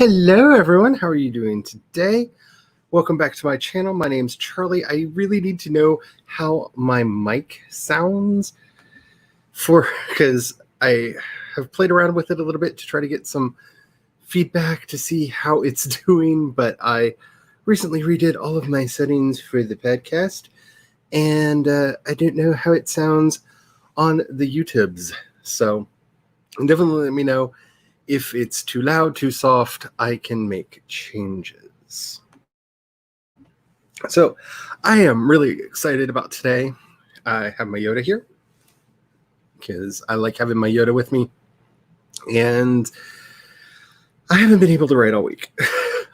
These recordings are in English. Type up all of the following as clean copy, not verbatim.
Hello everyone, how are you doing today? Welcome back to my channel. My name's Charlie. I really need to know how my mic sounds because I have played around with it a little bit to try to get some feedback to see how it's doing, but I recently redid all of my settings for the podcast and I don't know how it sounds on the YouTubes. So definitely let me know if it's too loud, too soft. I can make changes. So I am really excited about today. I have my Yoda here because I like having my Yoda with me. And I haven't been able to write all week.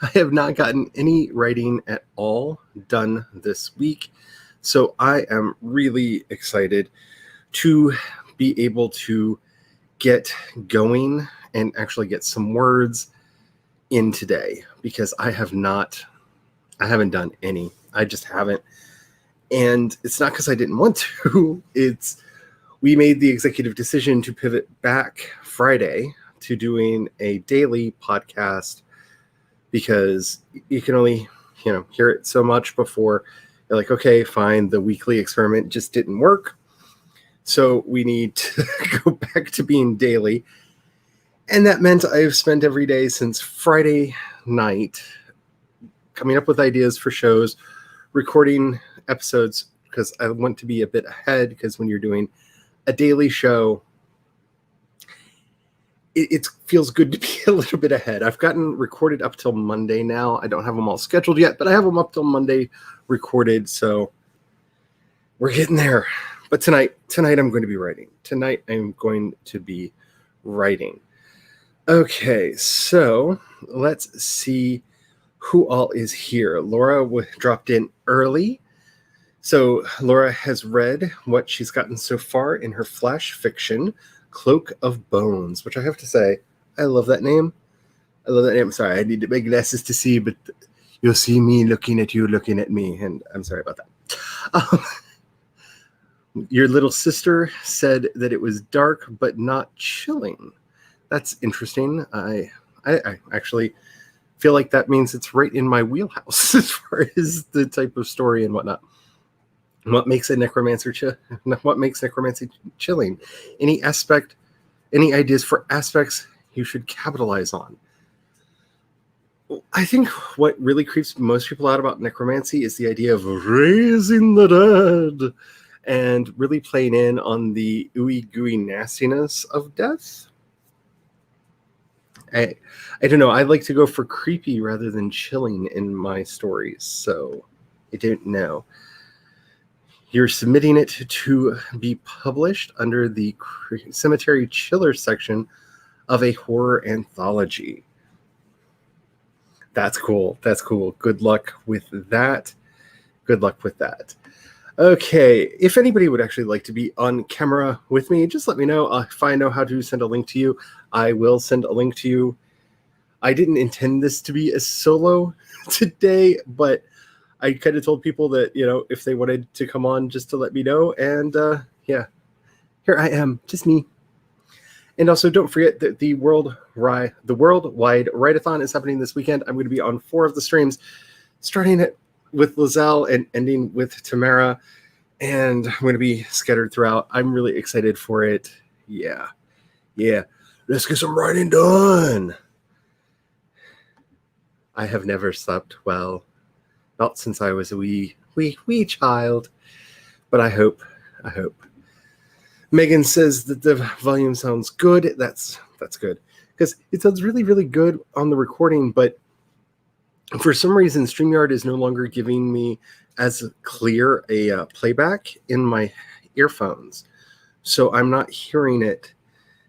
I have not gotten any writing at all done this week. So I am really excited to be able to get going and actually get some words in today because I haven't done any. I just haven't. And it's not because I didn't want to. We made the executive decision to pivot back Friday to doing a daily podcast because you can only, hear it so much before you're like, okay, fine, the weekly experiment just didn't work. So we need to go back to being daily. And that meant I've spent every day since Friday night coming up with ideas for shows, recording episodes, because I want to be a bit ahead, because when you're doing a daily show, it feels good to be a little bit ahead. I've gotten recorded up till Monday now. I don't have them all scheduled yet, but I have them up till Monday recorded, so we're getting there. But tonight I'm going to be writing. Tonight I'm going to be writing. Okay, so let's see who all is here. Laura dropped in early. So Laura has read what she's gotten so far in her flash fiction, Cloak of Bones, which I have to say, I love that name. I love that name. Sorry, I need to make glasses to see, but you'll see me looking at you, looking at me, and I'm sorry about that. Your little sister said that it was dark but not chilling. That's interesting. I actually feel like that means it's right in my wheelhouse as far as the type of story and whatnot. What makes a necromancer what makes necromancy chilling? Any ideas for aspects you should capitalize on? I think what really creeps most people out about necromancy is the idea of raising the dead and really playing in on the ooey gooey nastiness of death. I don't know. I like to go for creepy rather than chilling in my stories, so I don't know. You're submitting it to be published under the Cemetery Chiller section of a horror anthology. That's cool. That's cool. Good luck with that. Good luck with that. Okay, if anybody would actually like to be on camera with me, just let me know. If I know how to send a link to you, I will send a link to you. I didn't intend this to be a solo today, but I kind of told people that, if they wanted to come on, just to let me know. And yeah, here I am, just me. And also, don't forget that the Worldwide Write-a-thon is happening this weekend. I'm going to be on 4 of the streams, starting it with Lizelle and ending with Tamara. And I'm going to be scattered throughout. I'm really excited for it. Yeah. Let's get some writing done. I have never slept well. Not since I was a wee child. But I hope. Megan says that the volume sounds good. That's good. Because it sounds really, really good on the recording, but for some reason, StreamYard is no longer giving me as clear a playback in my earphones. So I'm not hearing it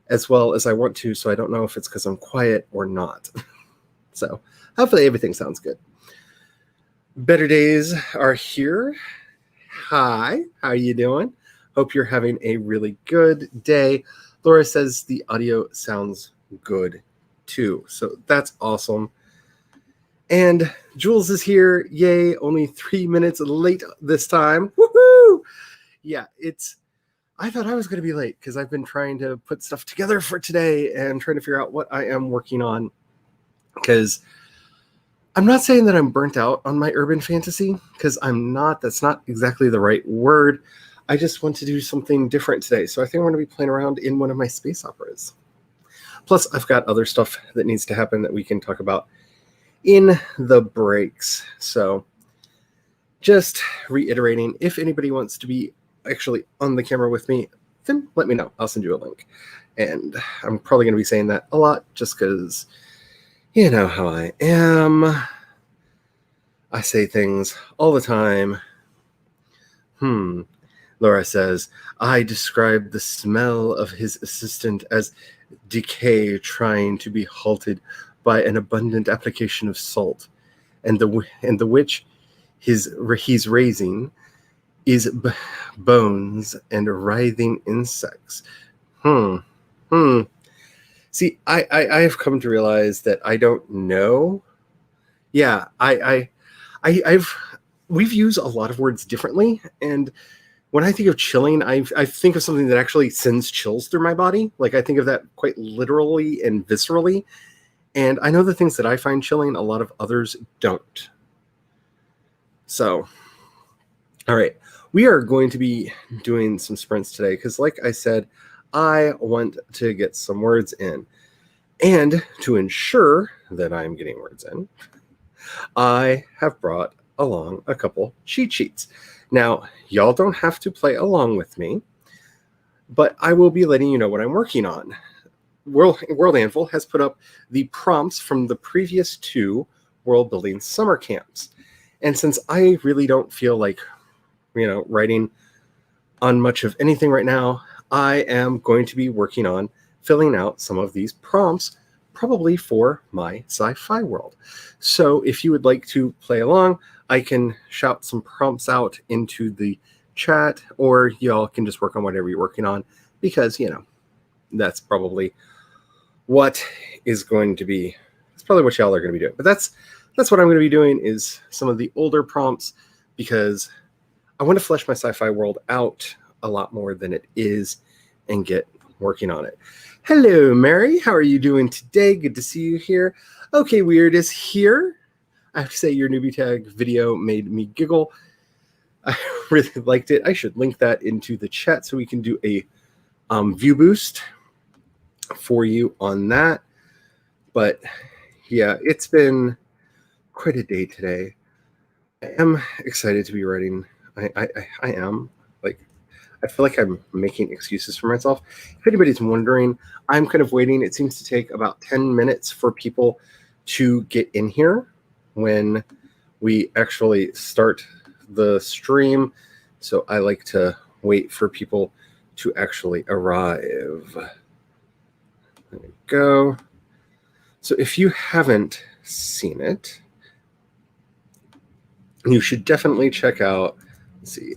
as well as I want to, so I don't know if it's because I'm quiet or not. So hopefully everything sounds good. Better days are here. Hi, how you doing? Hope you're having a really good day. Laura says the audio sounds good too, so that's awesome. And Jules is here. Yay, only 3 minutes late this time. Woohoo! Yeah, I thought I was going to be late because I've been trying to put stuff together for today and trying to figure out what I am working on. because I'm not saying that I'm burnt out on my urban fantasy, because I'm not. That's not exactly the right word. I just want to do something different today. So I think we're going to be playing around in one of my space operas. Plus, I've got other stuff that needs to happen that we can talk about in the breaks. So just reiterating, if anybody wants to be actually on the camera with me, then let me know. I'll send you a link. And I'm probably going to be saying that a lot just because you know how I am. I say things all the time. Laura says, I described the smell of his assistant as decay trying to be halted by an abundant application of salt, and the which he's raising is bones and writhing insects. See, I've come to realize that I don't know. Yeah, we've used a lot of words differently, and when I think of chilling, I think of something that actually sends chills through my body. Like, I think of that quite literally and viscerally. And I know the things that I find chilling, a lot of others don't. So, all right. We are going to be doing some sprints today because, like I said, I want to get some words in. And to ensure that I'm getting words in, I have brought along a couple cheat sheets. Now, y'all don't have to play along with me, but I will be letting you know what I'm working on. World Anvil has put up the prompts from the previous 2 world building summer camps. And since I really don't feel like, writing on much of anything right now, I am going to be working on filling out some of these prompts, probably for my sci-fi world. So if you would like to play along, I can shout some prompts out into the chat, or y'all can just work on whatever you're working on, because, that's probably what is going to be, it's probably what y'all are going to be doing. But that's what I'm going to be doing, is some of the older prompts, because I want to flesh my sci-fi world out a lot more than it is and get working on it. Hello, Mary. How are you doing today? Good to see you here. Okay, Weird is here. I have to say, your newbie tag video made me giggle. I really liked it. I should link that into the chat so we can do a view boost for you on that. But yeah, it's been quite a day today. I am excited to be writing. I am. Like, I feel like I'm making excuses for myself. If anybody's wondering, I'm kind of waiting. It seems to take about 10 minutes for people to get in here when we actually start the stream. So I like to wait for people to actually arrive. There we go. So if you haven't seen it, you should definitely check out, let's see,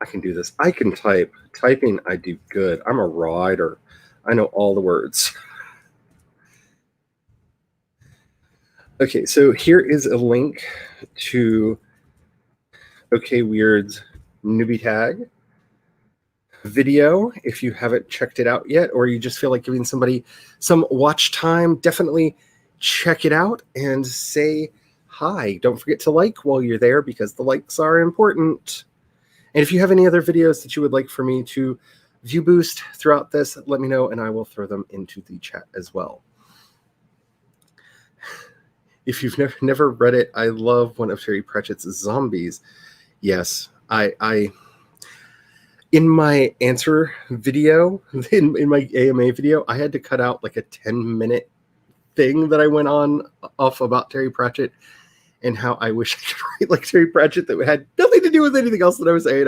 I can do this. I can type. Typing, I do good. I'm a writer. I know all the words. Okay, so here is a link to OK Weird's newbie tag video. If you haven't checked it out yet, or you just feel like giving somebody some watch time, definitely check it out and say hi. Don't forget to like while you're there, because the likes are important. And if you have any other videos that you would like for me to view boost throughout this, let me know and I will throw them into the chat as well. If you've never read it, I love one of Terry Pratchett's zombies. Yes, I in my answer video, in my AMA video, I had to cut out like a 10-minute thing that I went on off about Terry Pratchett and how I wish I could write like Terry Pratchett that had nothing to do with anything else that I was saying.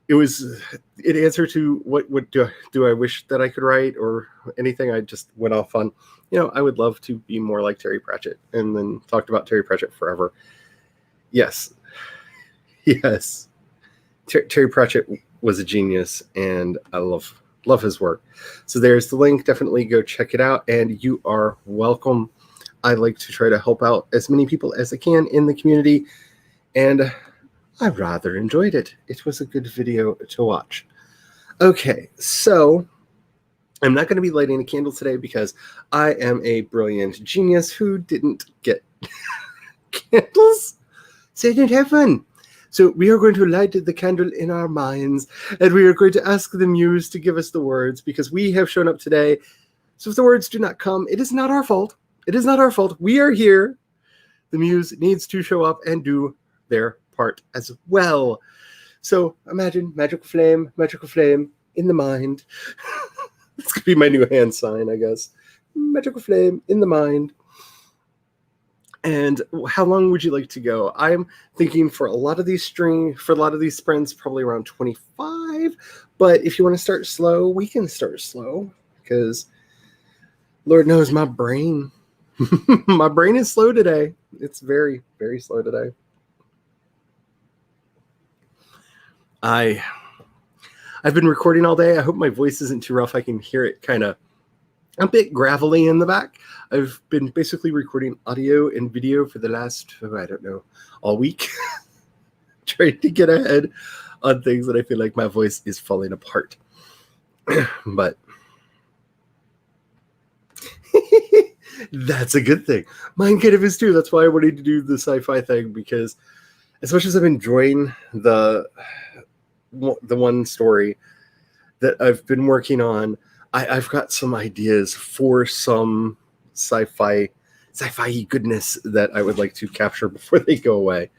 It was in answer to what do I wish that I could write or anything. I just went off on, I would love to be more like Terry Pratchett, and then talked about Terry Pratchett forever. Yes. Terry Pratchett was a genius, and I love his work. So there's the link. Definitely go check it out, and you are welcome. I like to try to help out as many people as I can in the community, and I rather enjoyed it. It was a good video to watch. Okay, so I'm not going to be lighting a candle today because I am a brilliant genius who didn't get candles. So I didn't have fun. So we are going to light the candle in our minds, and we are going to ask the muse to give us the words because we have shown up today. So if the words do not come, it is not our fault. It is not our fault. We are here. The muse needs to show up and do their part as well. So imagine magical flame in the mind. This could be my new hand sign, I guess. Magical flame in the mind. And how long would you like to go? I'm thinking for a lot of these sprints, probably around 25. But if you want to start slow, we can start slow because Lord knows my brain, my brain is slow today. It's very, very slow today. I've been recording all day. I hope my voice isn't too rough. I can hear it kind of a bit gravelly in the back. I've been basically recording audio and video for the last, all week, trying to get ahead on things that I feel like my voice is falling apart. But that's a good thing. Mine kind of is too. That's why I wanted to do the sci-fi thing, because as much as I'm enjoying the one story that I've been working on, I've got some ideas for some sci-fi goodness that I would like to capture before they go away.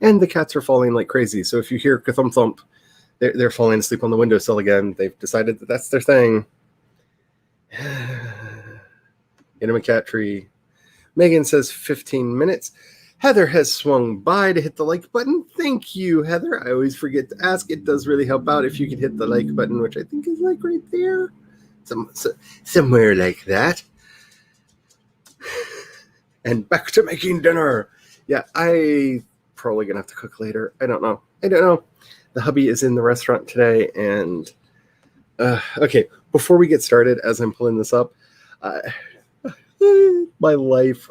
And the cats are falling like crazy. So if you hear ka-thump thump, they're falling asleep on the windowsill again. They've decided that that's their thing. In a cat tree. Megan says 15 minutes. Heather has swung by to hit the like button. Thank you, Heather. I always forget to ask. It does really help out if you could hit the like button, which I think is like right there. Somewhere like that. And back to making dinner. Yeah, I probably gonna have to cook later. I don't know. The hubby is in the restaurant today, and okay. Before we get started, as I'm pulling this up, my life.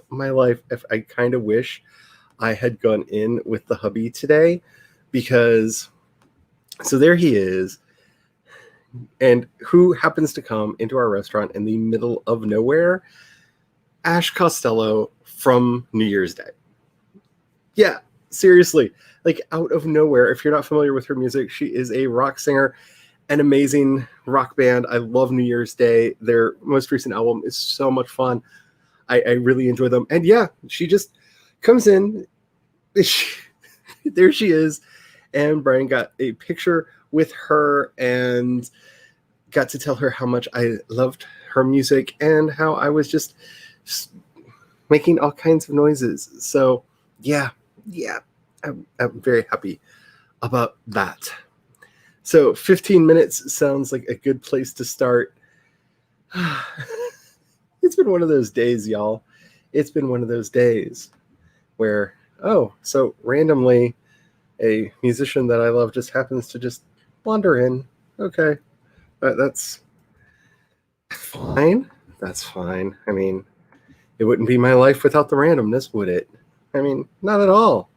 If I kind of wish I had gone in with the hubby today, because so there he is, and who happens to come into our restaurant in the middle of nowhere? Ash Costello from New Year's Day. Yeah, seriously, like out of nowhere. If you're not familiar with her music, she is a rock singer, an amazing rock band. I love New Year's Day. Their most recent album is so much fun. I really enjoy them. And yeah, she just comes in. There she is. And Brian got a picture with her and got to tell her how much I loved her music and how I was just making all kinds of noises. So yeah, I'm very happy about that. So 15 minutes sounds like a good place to start. It's been one of those days, y'all. It's been one of those days where, so randomly a musician that I love just happens to just wander in. Okay, that's fine. That's fine. I mean, it wouldn't be my life without the randomness, would it? I mean, not at all.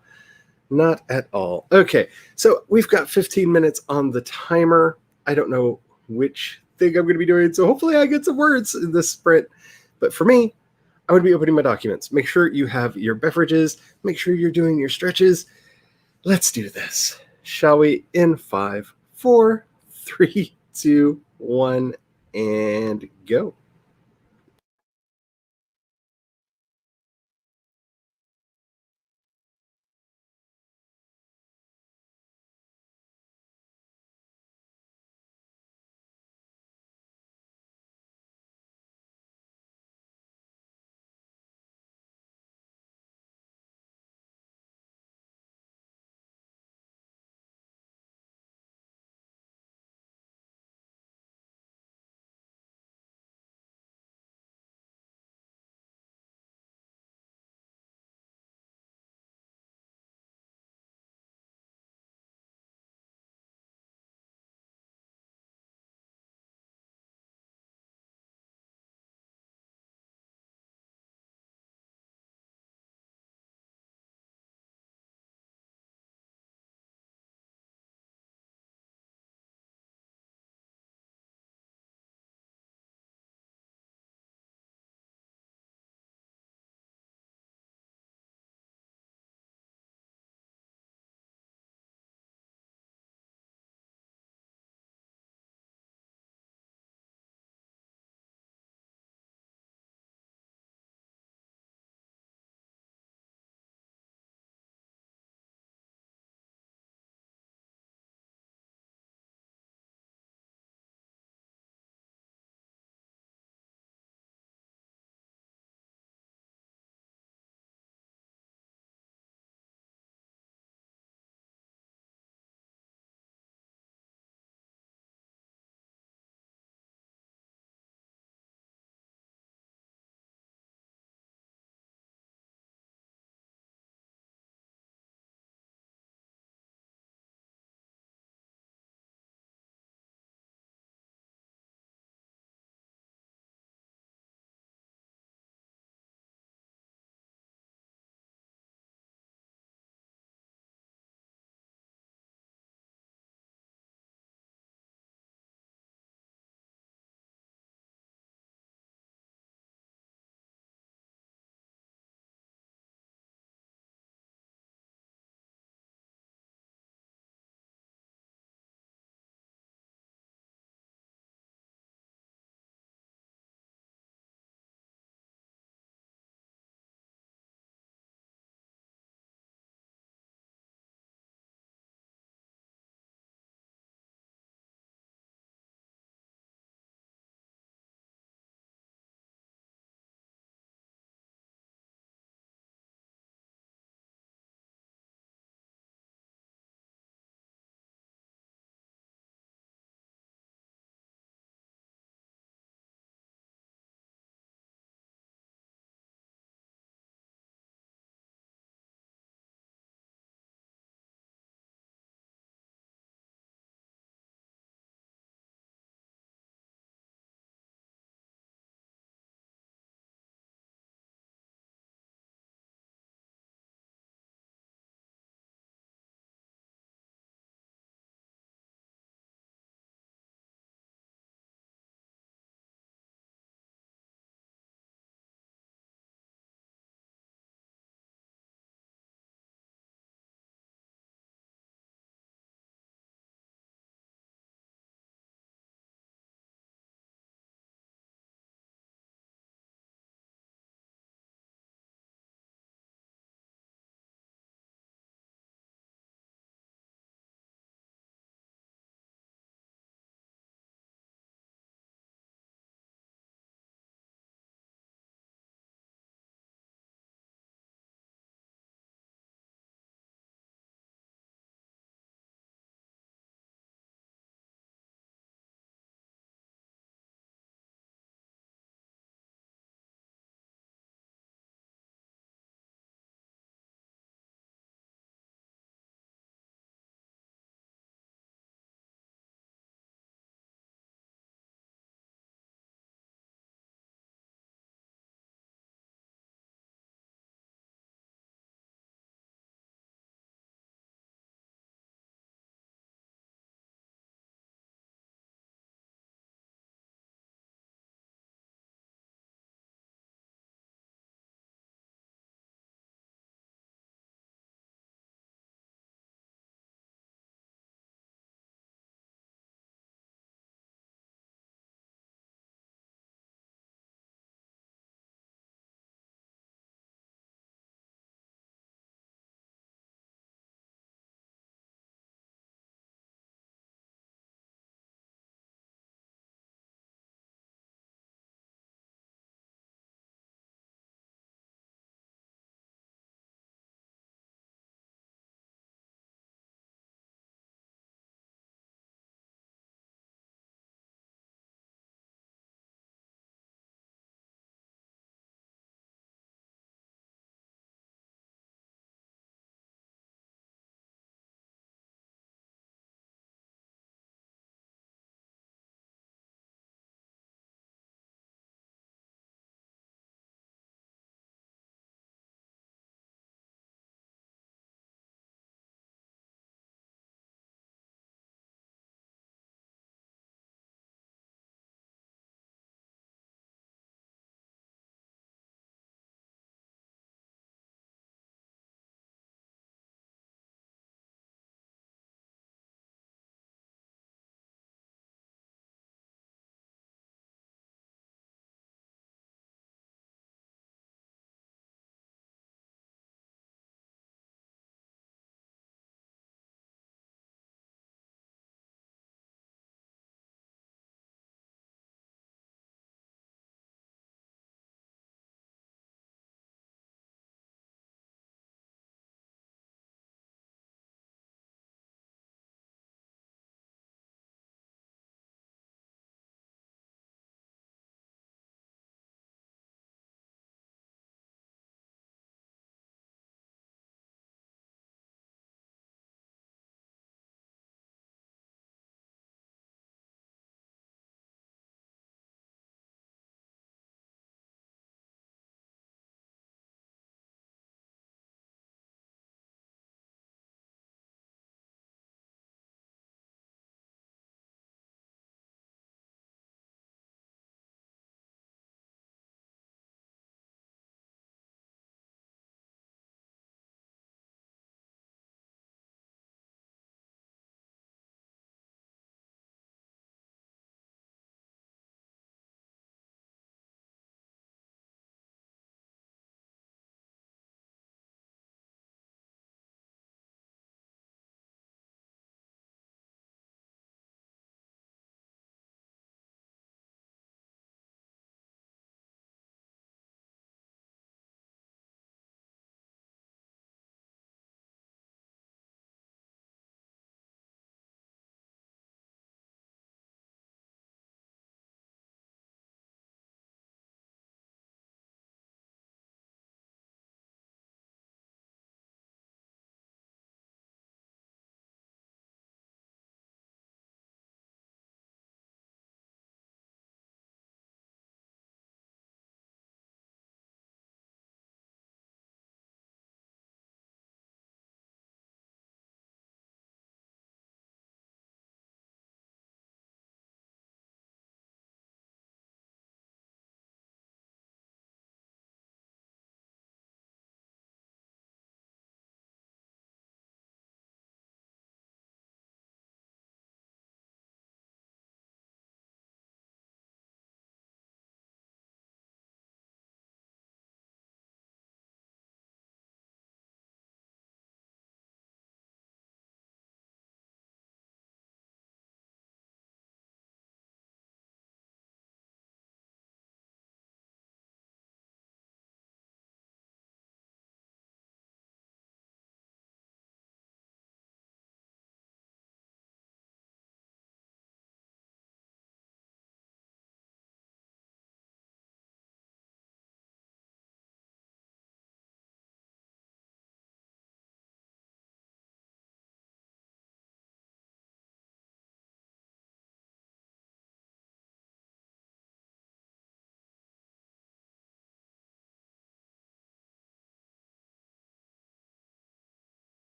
Not at all. Okay, so we've got 15 minutes on the timer. I don't know which thing I'm going to be doing, so hopefully I get some words in this sprint. But for me, I would be opening my documents. Make sure you have your beverages. Make sure you're doing your stretches. Let's do this. Shall we? In 5, 4, 3, 2, 1, and go.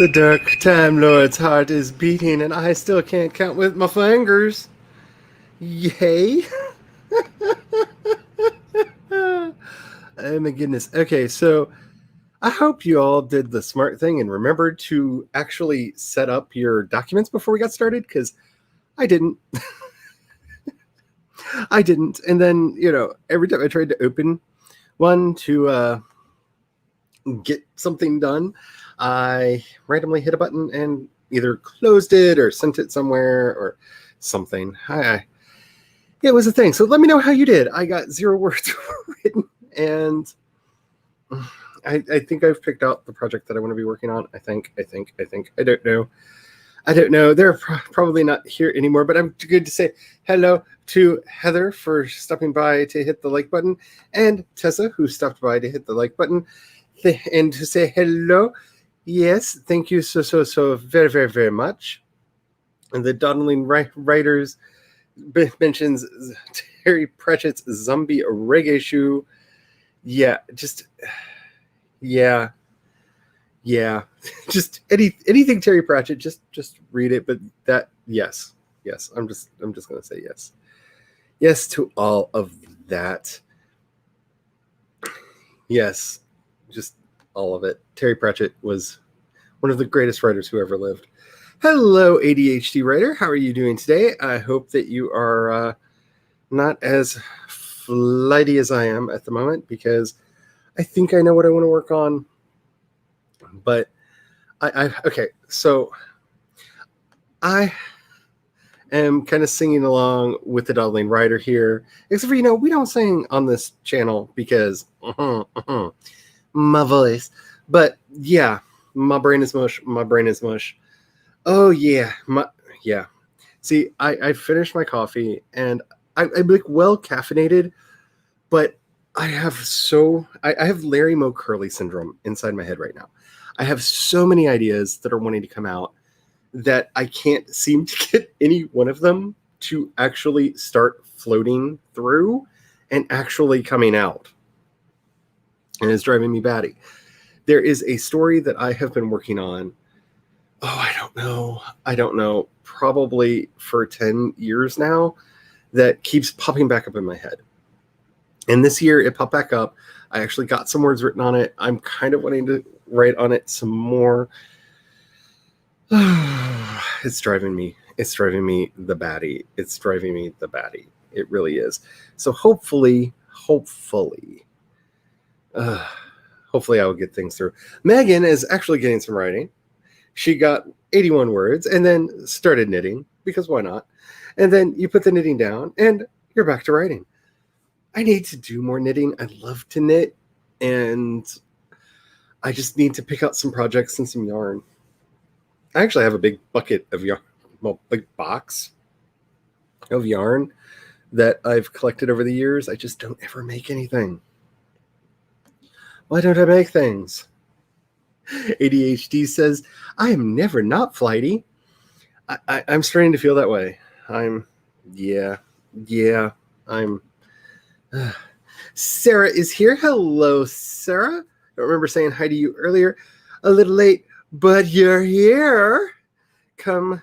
The Dark Time Lord's heart is beating, and I still can't count with my fingers. Yay! Oh my goodness. Okay, so I hope you all did the smart thing and remembered to actually set up your documents before we got started, because I didn't. I didn't. And then, every time I tried to open one to get something done, I randomly hit a button and either closed it or sent it somewhere or something. It was a thing. So let me know how you did. I got 0 words written, and I think I've picked out the project that I want to be working on. I think. I don't know. They're probably not here anymore, but I'm good to say hello to Heather for stopping by to hit the like button, and Tessa, who stopped by to hit the like button, and to say hello. Yes, thank you so very, very, very much. And the Donnelly Writers mentions Terry Pratchett's zombie reggae shoe. Yeah. Just anything Terry Pratchett, just read it. But that, yes, I'm just gonna say yes to all of that. Yes, just all of it. Terry Pratchett was one of the greatest writers who ever lived. Hello, ADHD writer. How are you doing today? I hope that you are not as flighty as I am at the moment, because I think I know what I want to work on. But okay, so I am kind of singing along with the Donnelly Writer here, except for, we don't sing on this channel because my voice. But yeah, my brain is mush. Oh yeah, See, I finished my coffee, and I'm like well caffeinated, but I have Larry Moe Curly syndrome inside my head right now. I have so many ideas that are wanting to come out that I can't seem to get any one of them to actually start floating through and actually coming out. And it's driving me batty. There is a story that I have been working on. I don't know, probably for 10 years now, that keeps popping back up in my head. And this year it popped back up. I actually got some words written on it. I'm kind of wanting to write on it some more. It's driving me the batty. It really is. So hopefully I will get things through. Megan is actually getting some writing. She got 81 words and then started knitting, because why not? And then you put the knitting down and you're back to writing. I need to do more knitting. I love to knit, and I just need to pick out some projects and some yarn. I actually have a big bucket of yarn, big box of yarn that I've collected over the years. I just don't ever make anything. Why don't I make things? ADHD says, I am never not flighty. I'm starting to feel that way. Sarah is here. Hello, Sarah. I remember saying hi to you earlier. A little late, but you're here. Came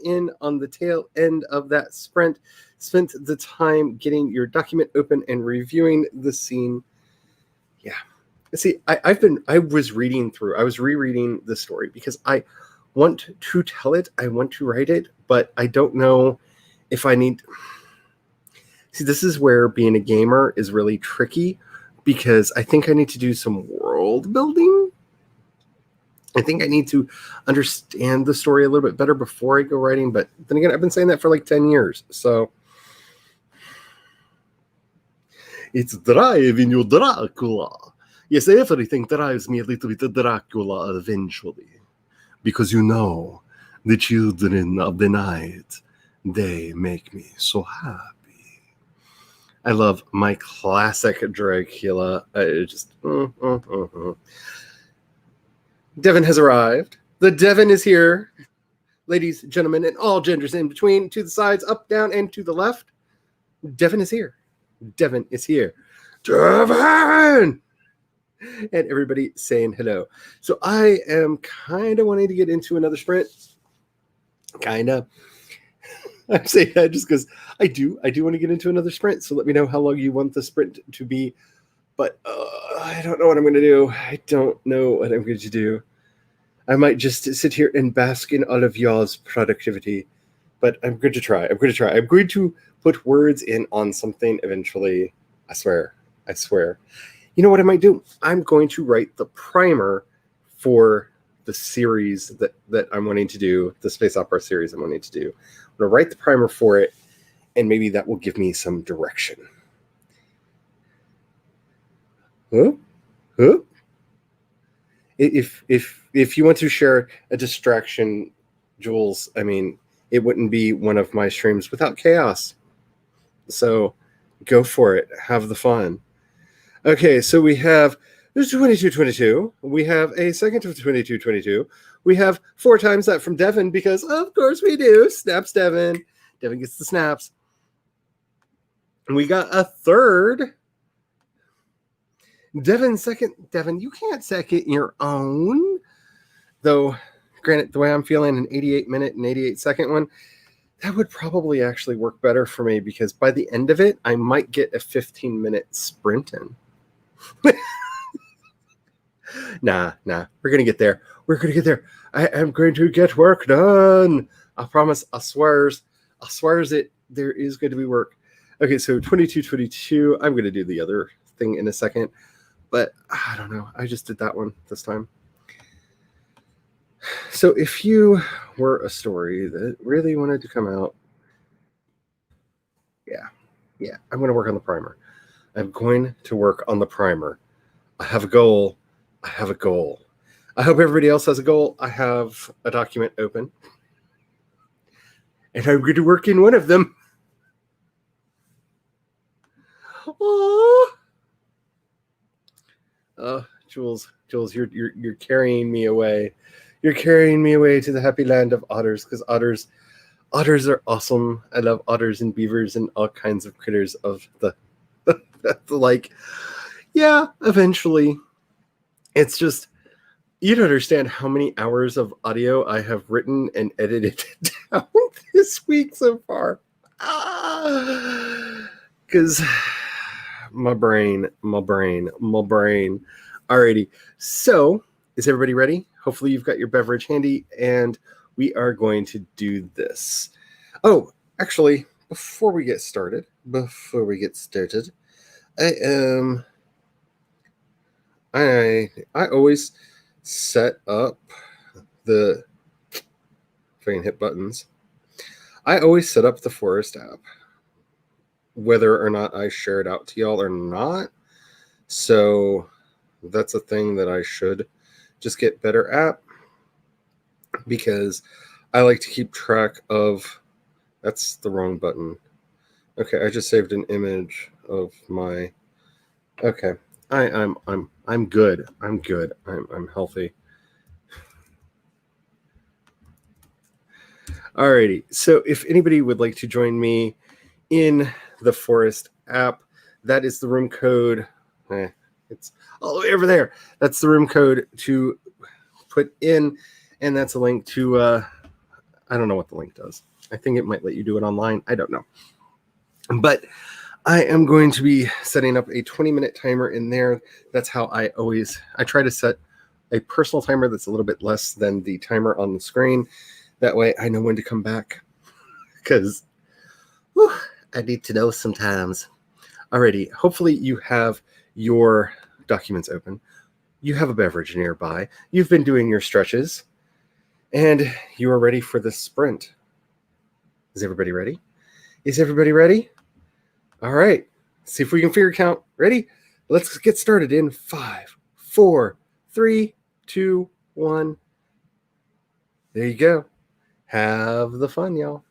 in on the tail end of that sprint. Spent the time getting your document open and reviewing the scene. Yeah. See, I was rereading the story because I want to tell it. I want to write it, but I don't know if I need. See, this is where being a gamer is really tricky, because I think I need to do some world building. I think I need to understand the story a little bit better before I go writing. But then again, I've been saying that for like 10 years. So it's driving you, Dracula. Yes, everything drives me a little bit Dracula eventually. Because the children of the night, they make me so happy. I love my classic Dracula. Devin has arrived. The Devin is here. Ladies, gentlemen, and all genders in between, to the sides, up, down, and to the left. Devin is here. Devin! and everybody saying hello. So I am kind of wanting to get into another sprint. Kind of. I'm saying that just because I do want to get into another sprint. So let me know how long you want the sprint to be. But I don't know what I'm going to do. I don't know what I'm going to do. I might just sit here and bask in all of y'all's productivity. But I'm going to try. I'm going to put words in on something eventually. I swear. You know what I might do? I'm going to write the primer for the series that I'm wanting to do, the space opera series I'm wanting to do. I'm going to write the primer for it, and maybe that will give me some direction. Huh? If you want to share a distraction, Jules, I mean, it wouldn't be one of my streams without chaos. So go for it. Have the fun. Okay, so we have there's 2222. We have a second of 2222. We have 4 times that from Devin because of course we do. Snaps Devin. Devin gets the snaps. And we got a third. Devin second. Devin, you can't second your own. Though, granted, the way I'm feeling, an 88-minute and 88-second one, that would probably actually work better for me because by the end of it, I might get a 15-minute sprint in. Nah. We're going to get there. I am going to get work done. I promise. I swears it. There is going to be work. Okay, so 2222. I'm going to do the other thing in a second. But I don't know. I just did that one this time. So if you were a story that really wanted to come out, yeah, I'm going to work on the primer. I'm going to work on the primer. I have a goal. I hope everybody else has a goal. I have a document open. And I'm going to work in one of them. Jules, you're carrying me away. You're carrying me away to the happy land of otters because otters are awesome. I love otters and beavers and all kinds of critters of the like. Yeah, eventually. It's just you don't understand how many hours of audio I have written and edited down this week so far. Because my brain. Alrighty. So, is everybody ready? Hopefully you've got your beverage handy and we are going to do this. Oh, actually, before we get started, I always set up the if I can hit buttons. I always set up the Forest app, whether or not I share it out to y'all or not. So that's a thing that I should just get better at because I like to keep track of. That's the wrong button. Okay, I just saved an image of my. Okay, I'm good. I'm healthy. Alrighty. So if anybody would like to join me in the Forest app, that is the room code. It's all the way over there. That's the room code to put in, and that's a link to. I don't know what the link does. I think it might let you do it online. I don't know. But I am going to be setting up a 20-minute timer in there. That's how I try to set a personal timer that's a little bit less than the timer on the screen. That way I know when to come back because I need to know sometimes. Alrighty, hopefully you have your documents open. You have a beverage nearby. You've been doing your stretches. And you are ready for the sprint. Is everybody ready? All right. See if we can figure count. Ready? Let's get started in 5, 4, 3, 2, 1. There you go. Have the fun, y'all.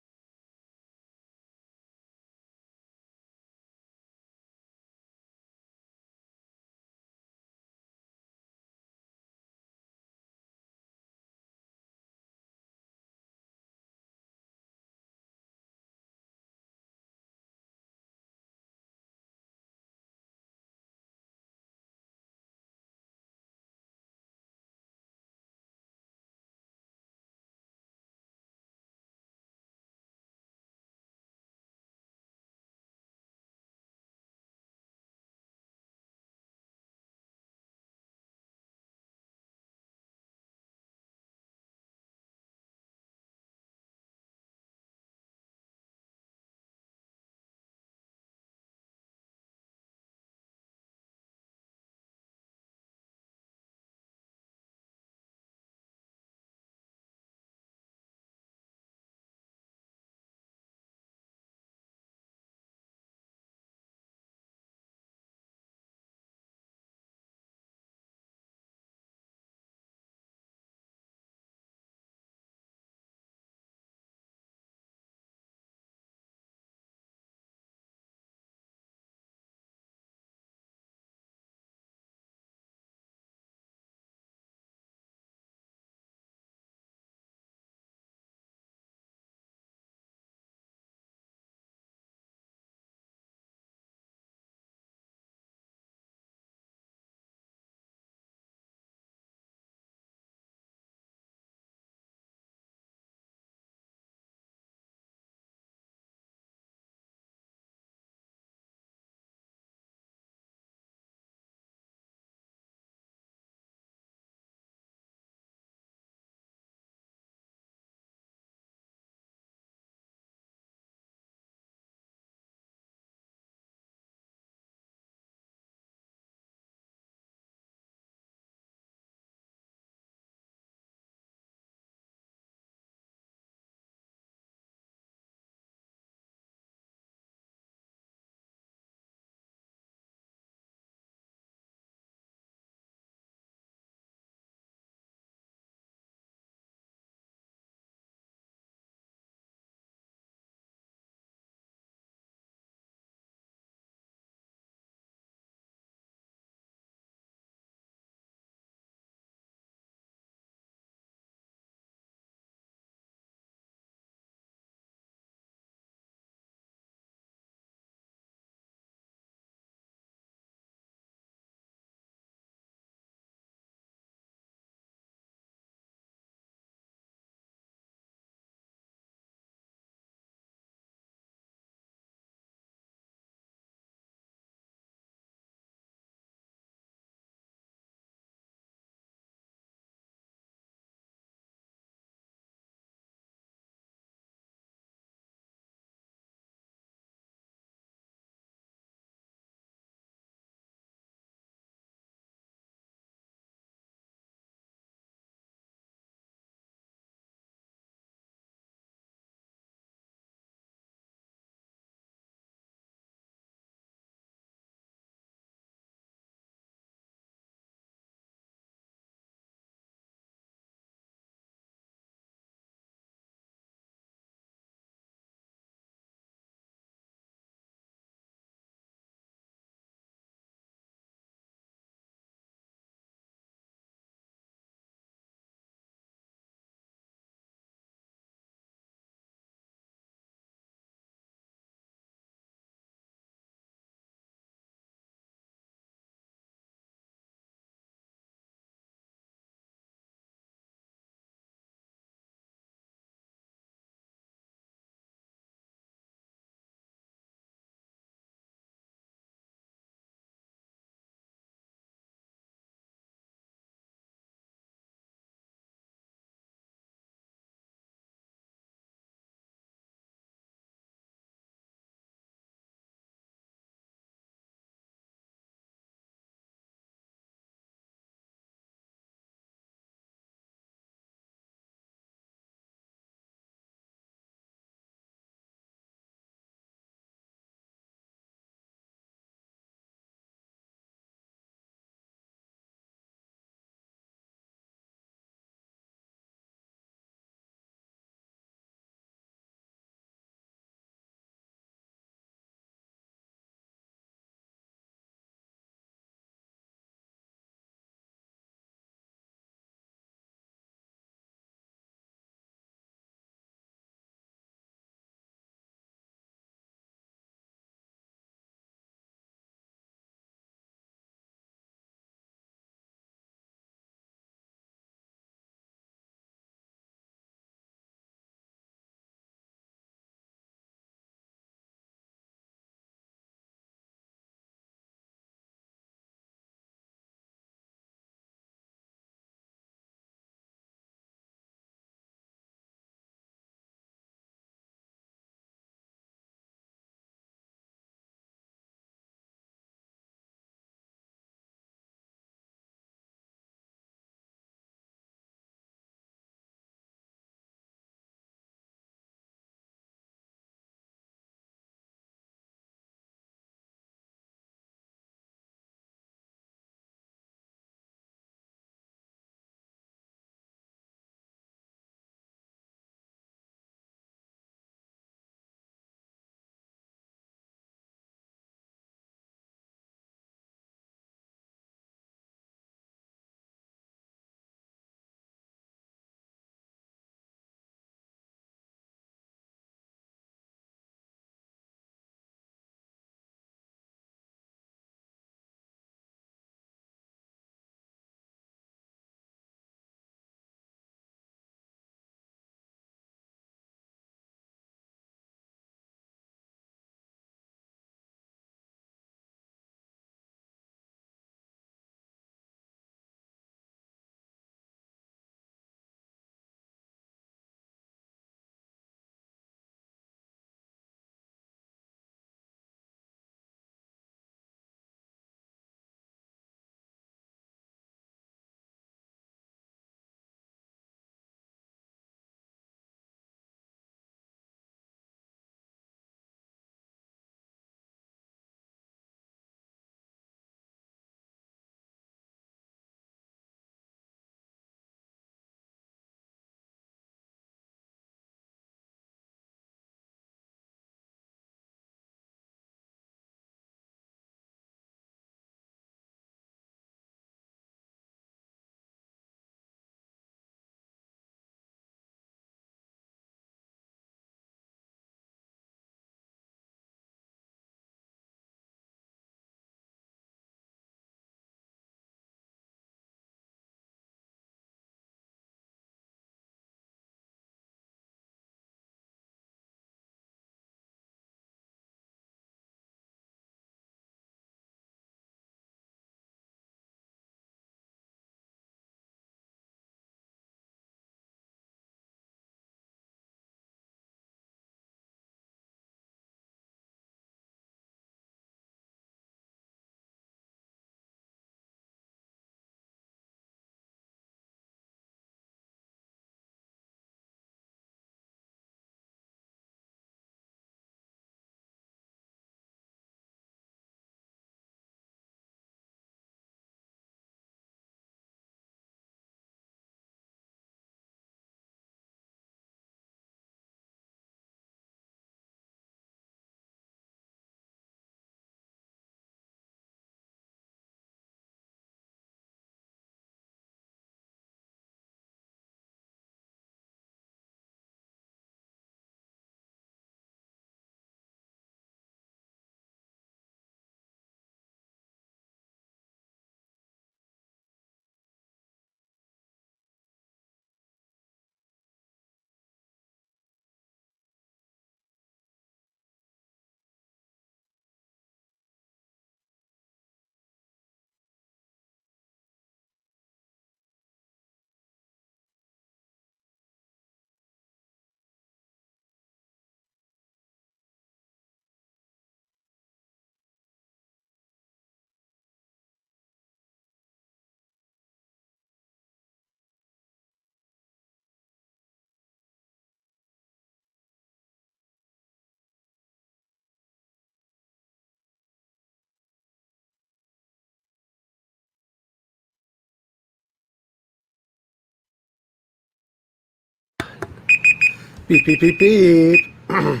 Beep, beep, beep, beep. I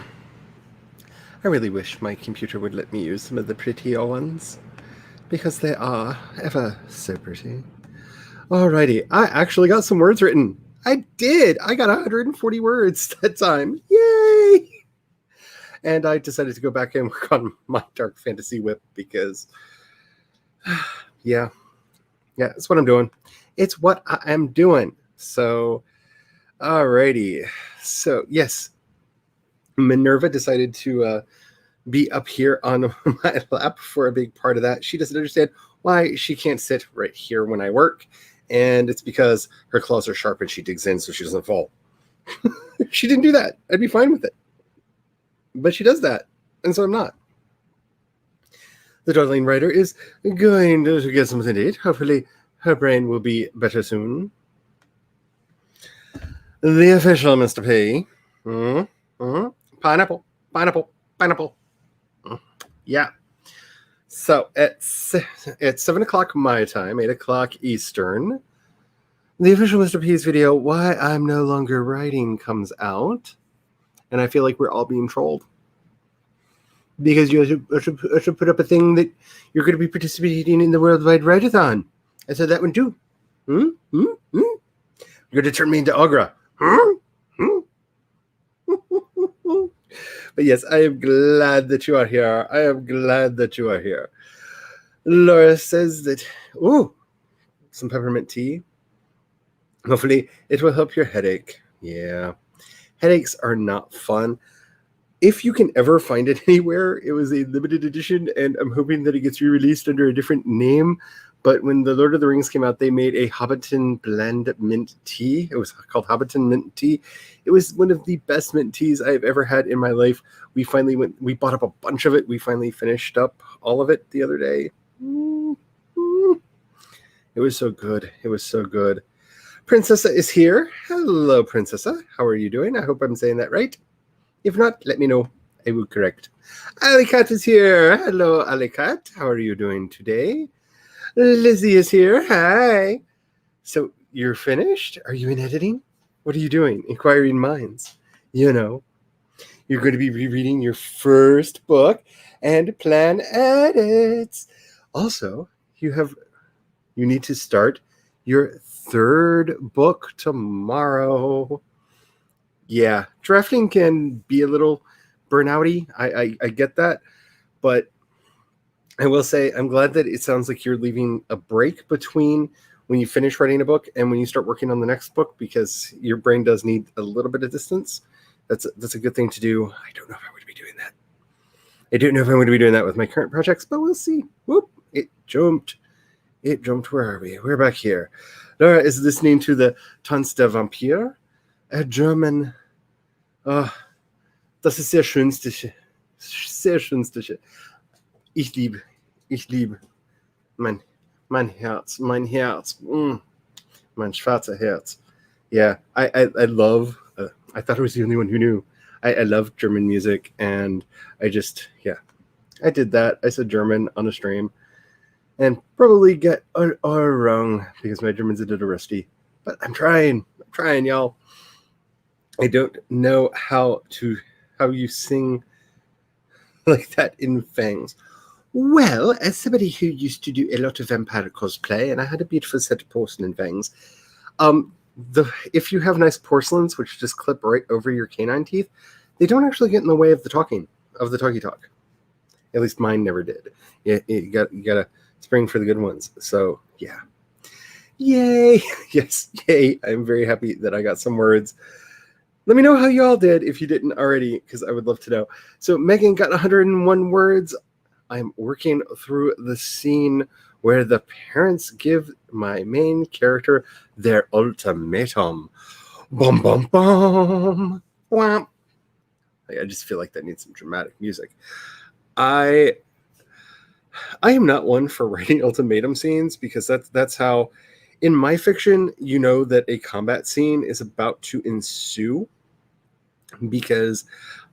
really wish my computer would let me use some of the prettier ones, because they are ever so pretty. Alrighty, I actually got some words written. I did! I got 140 words that time. Yay! And I decided to go back and work on my Dark Fantasy Whip because, yeah, that's what I'm doing. It's what I am doing. So, alrighty. So, yes, Minerva decided to be up here on my lap for a big part of that. She doesn't understand why she can't sit right here when I work. And it's because her claws are sharp and she digs in so she doesn't fall. If she didn't do that, I'd be fine with it. But she does that, and so I'm not. The darling writer is going to get something to eat. Hopefully her brain will be better soon. The official Mr. P. Pineapple. Yeah. So it's 7 o'clock my time, 8 o'clock Eastern. The official Mr. P's video, Why I'm No Longer Writing, comes out. And I feel like we're all being trolled. Because you should put up a thing that you're going to be participating in the Worldwide Write-a-thon. I said that one too. You're going to turn me into Agra. But yes, I am glad that you are here. Laura says that, some peppermint tea. Hopefully it will help your headache. Yeah. Headaches are not fun. If you can ever find it anywhere, it was a limited edition, and I'm hoping that it gets re-released under a different name. But when the Lord of the Rings came out, they made a Hobbiton blend mint tea. It was called Hobbiton mint tea. It was one of the best mint teas I've ever had in my life. We bought up a bunch of it. We finally finished up all of it the other day. It was so good. Princessa is here. Hello, Princessa. How are you doing? I hope I'm saying that right. If not, let me know. I will correct. Alicat is here. Hello, Alicat. How are you doing today? Lizzie is here. Hi. So you're finished? Are you in editing? What are you doing? Inquiring minds. You're going to be rereading your first book and plan edits. Also, you need to start your third book tomorrow. Yeah, drafting can be a little burnouty. I get that, but I will say I'm glad that it sounds like you're leaving a break between when you finish writing a book and when you start working on the next book, because your brain does need a little bit of distance. That's a good thing to do. I don't know if I would be doing that. I don't know if I'm going to be doing that with my current projects, but we'll see. Whoop! It jumped. Where are we? We're back here. Laura is listening to the Tanz der Vampir, a German. Das ist sehr schönste. Ich liebe. Mein Herz. Mein schwarzer Herz. Yeah, I love, I thought I was the only one who knew. I love German music, and I did that. I said German on a stream, and probably get wrong because my German's a little rusty. But I'm trying, y'all. I don't know how you sing like that in Fangs. Well, as somebody who used to do a lot of vampire cosplay, and I had a beautiful set of porcelain fangs, if you have nice porcelains which just clip right over your canine teeth, they don't actually get in the way of the talkie talk. At least mine never did. You gotta spring for the good ones. So yeah. Yay! Yes, yay! I'm very happy that I got some words. Let me know how you all did if you didn't already, because I would love to know. So Megan got 101 words. I'm working through the scene where the parents give my main character their ultimatum. Bum, bum, bum. Wham. I just feel like that needs some dramatic music. I am not one for writing ultimatum scenes, because that's how, in my fiction, you know that a combat scene is about to ensue, because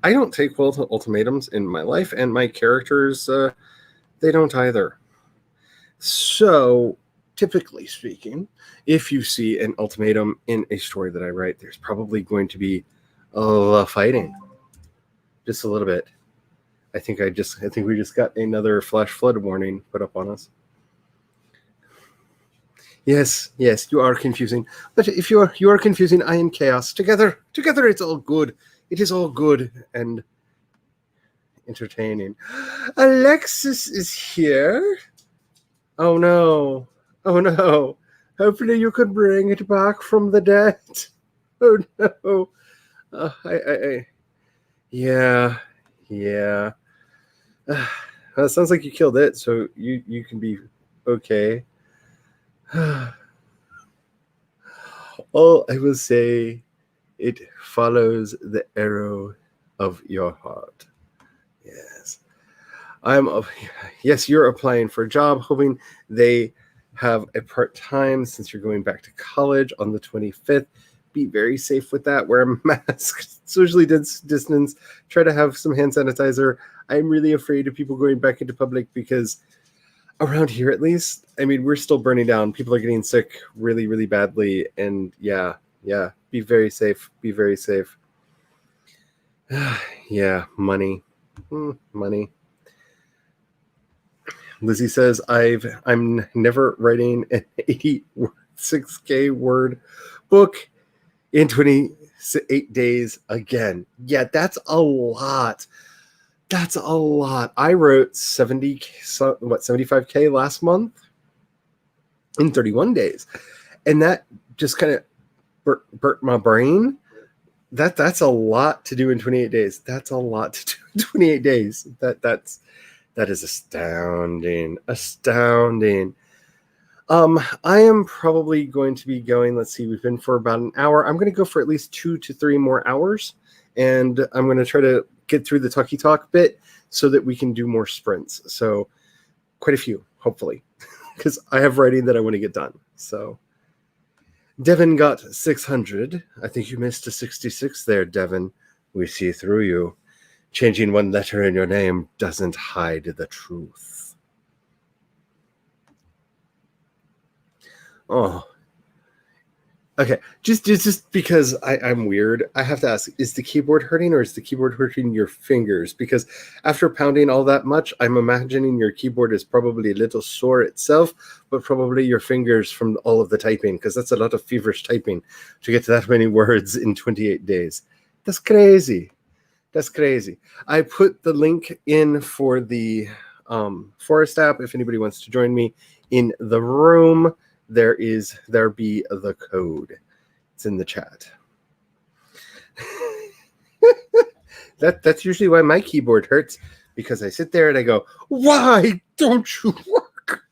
I don't take well to ultimatums in my life, and my characters, they don't either. So, typically speaking, if you see an ultimatum in a story that I write, there's probably going to be of fighting. Just a little bit. I think we just got another flash flood warning put up on us. Yes, you are confusing. But if you are confusing, I am chaos. Together, it's all good. It is all good and entertaining. Alexis is here. Oh no. Hopefully you could bring it back from the dead. Oh no. Yeah. Well, it sounds like you killed it, so you can be okay. All I will say, it follows the arrow of your heart. Yes. Yes, you're applying for a job, hoping they have a part-time since you're going back to college on the 25th. Be very safe with that. Wear a mask, socially distance, try to have some hand sanitizer. I'm really afraid of people going back into public because around here, at least, I mean, we're still burning down. People are getting sick really, really badly. And yeah, be very safe. Be very safe. Yeah, money. Money. Lizzie says, I'm never writing an 86K word book in 28 days again. Yeah, that's a lot. I wrote 75K last month in 31 days. And that just kind of burnt my brain. That's a lot to do in 28 days. That's a lot to do in 28 days. That is astounding. I am probably going to be going, let's see, we've been for about an hour. I'm going to go for at least 2 to 3 more hours. And I'm going to try to get through the talkie talk bit so that we can do more sprints. So quite a few, hopefully, because I have writing that I want to get done. So Devin got 600. I think you missed a 66 there, Devin. We see through you. Changing one letter in your name doesn't hide the truth. Oh. Okay, just because I'm weird, I have to ask, is the keyboard hurting or is the keyboard hurting your fingers? Because after pounding all that much, I'm imagining your keyboard is probably a little sore itself, but probably your fingers from all of the typing, because that's a lot of feverish typing to get to that many words in 28 days. That's crazy. I put the link in for the Forest app if anybody wants to join me in the room. There be the code. It's in the chat. That's usually why my keyboard hurts, because I sit there and I go, why don't you work?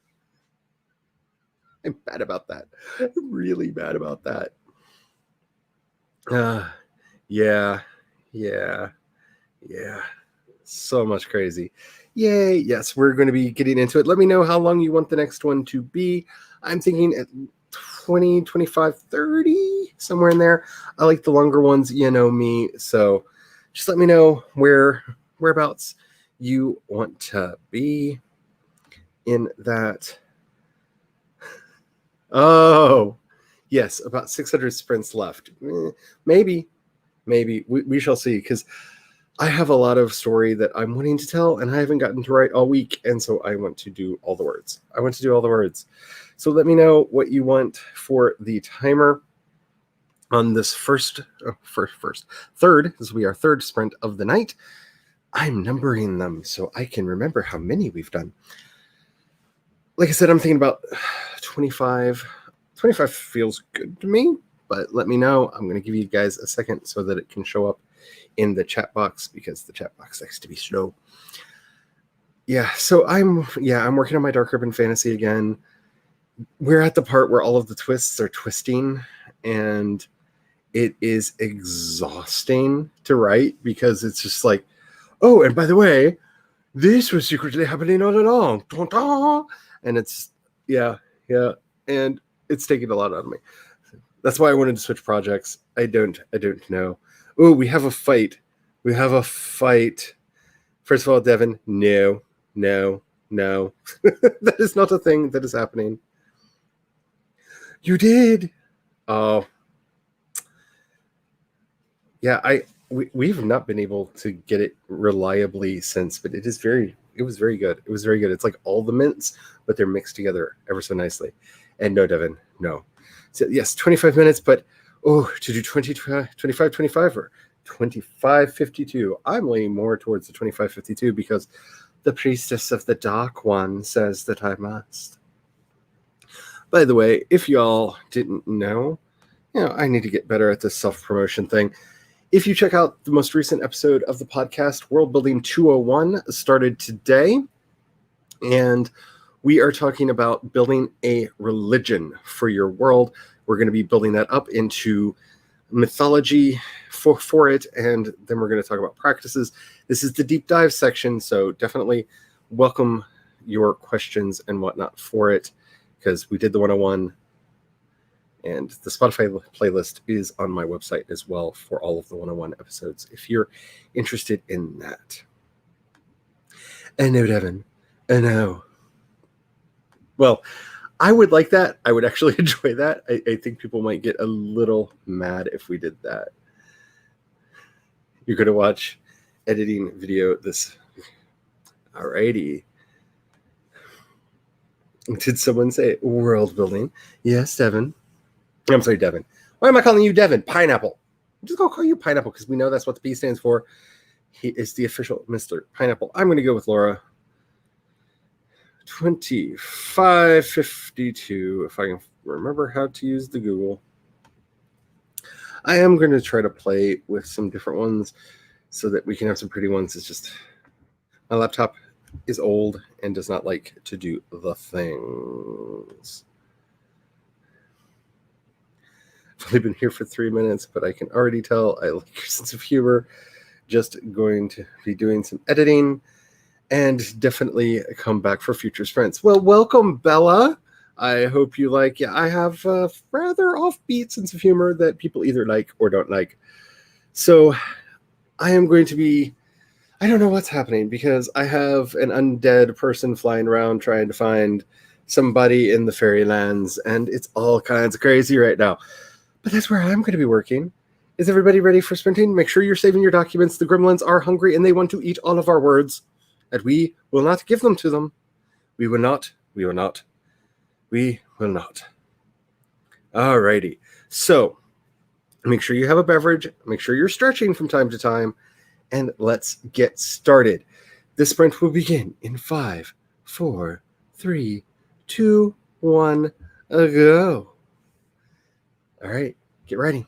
I'm bad about that. I'm really bad about that. Yeah. So much crazy. Yay. Yes, we're going to be getting into it. Let me know how long you want the next one to be. I'm thinking at 20, 25, 30, somewhere in there. I like the longer ones, you know me. So just let me know whereabouts you want to be in that. Oh, yes, about 600 sprints left. Maybe. We shall see, because I have a lot of story that I'm wanting to tell, and I haven't gotten to write all week, and so I want to do all the words. So let me know what you want for the timer on this third, this will be our third sprint of the night. I'm numbering them so I can remember how many we've done. Like I said, I'm thinking about 25. 25 feels good to me, but let me know. I'm going to give you guys a second so that it can show up in the chat box, because the chat box likes to be slow. Yeah, so I'm working on my Dark Urban Fantasy again. We're at the part where all of the twists are twisting, and it is exhausting to write, because it's just like, oh, and by the way, this was secretly happening all along. And it's, yeah, and it's taking a lot out of me. That's why I wanted to switch projects. I don't know. Oh, we have a fight. First of all, Devin, no. That is not a thing that is happening. You did. Oh. Yeah, we've not been able to get it reliably since, but it was very good. It was very good. It's like all the mints, but they're mixed together ever so nicely. And no, Devin, no. So yes, 25 minutes, but to do 25 or 25:52. I'm leaning more towards the 25:52 because the priestess of the dark one says that I must. By the way, if y'all didn't know, I need to get better at this self-promotion thing. If you check out the most recent episode of the podcast, World Building 201 started today, and we are talking about building a religion for your world. We're going to be building that up into mythology for it, and then we're going to talk about practices. This is the deep dive section, so definitely welcome your questions and whatnot for it, because we did the 101. And the Spotify playlist is on my website as well for all of the 101 episodes if you're interested in that. And no, Devin. And no. Well, I would like that. I would actually enjoy that. I think people might get a little mad if we did that. You're going to watch editing video this. Alrighty. Did someone say world building? Yes, Devin. I'm sorry, Devin. Why am I calling you Devin? Pineapple. I'm just going to call you Pineapple because we know that's what the P stands for. He is the official Mr. Pineapple. I'm going to go with Laura. 25:52, if I can remember how to use the Google. I am going to try to play with some different ones so that we can have some pretty ones. It's just my laptop is old and does not like to do the things. I've only been here for 3 minutes, but I can already tell I like your sense of humor. Just going to be doing some editing and definitely come back for future sprints. Well, welcome, Bella. I hope you like. Yeah, I have a rather offbeat sense of humor that people either like or don't like. So I am going to be. I don't know what's happening because I have an undead person flying around trying to find somebody in the fairylands, and it's all kinds of crazy right now. But that's where I'm going to be working. Is everybody ready for sprinting? Make sure you're saving your documents. The gremlins are hungry and they want to eat all of our words. And we will not give them to them. We will not. We will not. We will not. Alrighty. So make sure you have a beverage. Make sure you're stretching from time to time. And let's get started. This sprint will begin in 5, 4, 3, 2, 1, go. All right. Get ready.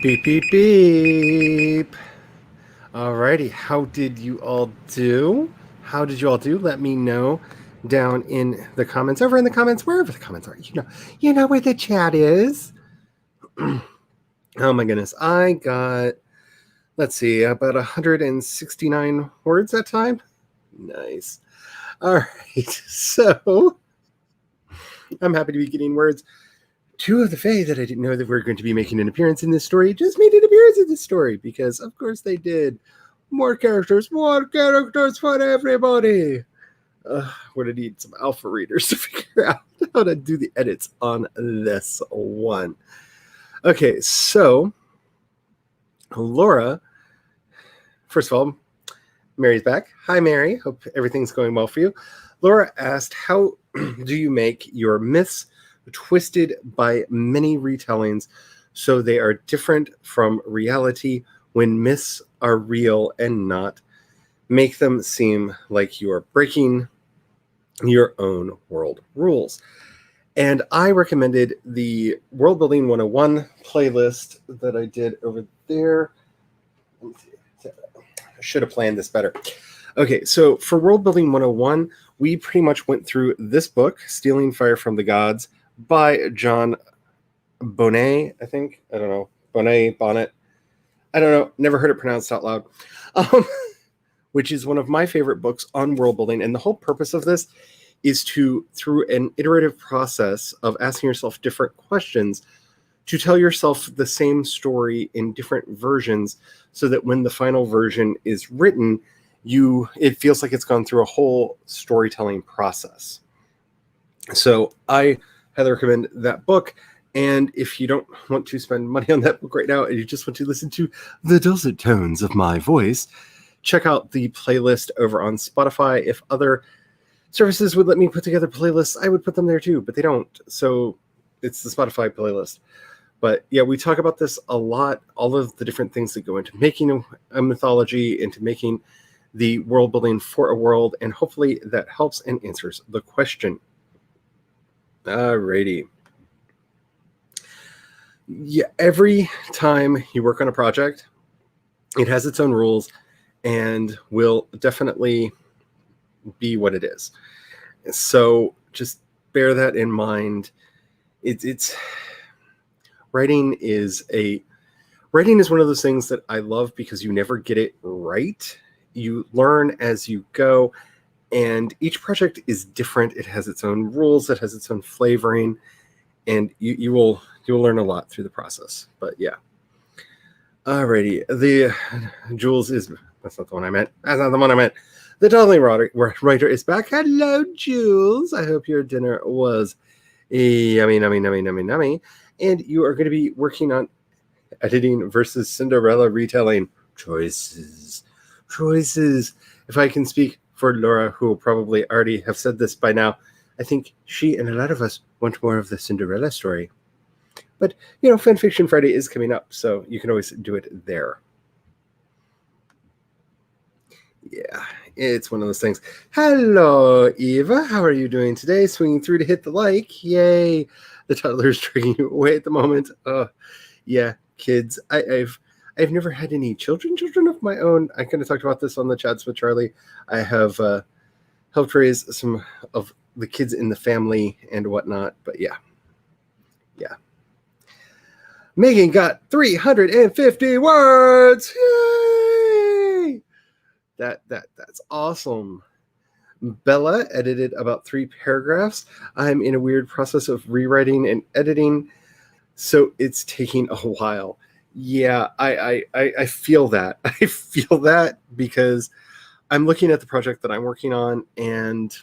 Beep, beep, beep. Alrighty, how did you all do? How did you all do? Let me know down in the comments, over in the comments, wherever the comments are. You know where the chat is. Oh my goodness, I got, let's see, about 169 words that time. Nice. All right, so I'm happy to be getting words. Two of the Fae that I didn't know that were going to be making an appearance in this story just made an appearance in this story, because of course they did. More characters for everybody. We're going to need some alpha readers to figure out how to do the edits on this one. Okay, so Laura, first of all, Mary's back. Hi, Mary. Hope everything's going well for you. Laura asked, how do you make your myths twisted by many retellings so they are different from reality when myths are real and not make them seem like you are breaking your own world rules? And I recommended the World Building 101 playlist that I did over there. I should have planned this better. Okay, so for World Building 101, we pretty much went through this book, Stealing Fire from the Gods, by John Bonnet, I think. I don't know. Bonnet. I don't know. Never heard it pronounced out loud. Which is one of my favorite books on world building. And the whole purpose of this is to, through an iterative process of asking yourself different questions, to tell yourself the same story in different versions, so that when the final version is written, it feels like it's gone through a whole storytelling process. So I highly recommend that book. And if you don't want to spend money on that book right now, and you just want to listen to the dulcet tones of my voice, check out the playlist over on Spotify. If other services would let me put together playlists, I would put them there too, but they don't. So it's the Spotify playlist. But yeah, we talk about this a lot, all of the different things that go into making a mythology, into making the world building for a world, and hopefully that helps and answers the question. Alrighty. Yeah, every time you work on a project, it has its own rules and will definitely be what it is. So just bear that in mind. It's writing is one of those things that I love, because you never get it right. You learn as you go, and each project is different. It has its own rules, it has its own flavoring, and you'll learn a lot through the process. But yeah. Alrighty. The Jules is, that's not the one I meant. That's not the one I meant. The Donnelly writer is back. Hello, Jules. I hope your dinner was yummy, nummy, nummy, nummy, nummy. And you are going to be working on editing versus Cinderella retelling. Choices. If I can speak for Laura, who will probably already have said this by now, I think she and a lot of us want more of the Cinderella story. But, Fan Fiction Friday is coming up, so you can always do it there. Yeah, it's one of those things. Hello, Eva. How are you doing today? Swinging through to hit the like. Yay. The toddler's dragging you away at the moment. Yeah, kids. I've never had any children of my own. I kind of talked about this on the chats with Charlie. I have helped raise some of the kids in the family and whatnot. But yeah. Megan got 350 words. Yay! That's awesome. Bella edited about 3 paragraphs. I'm in a weird process of rewriting and editing, so it's taking a while. Yeah, I feel that. I feel that, because I'm looking at the project that I'm working on, and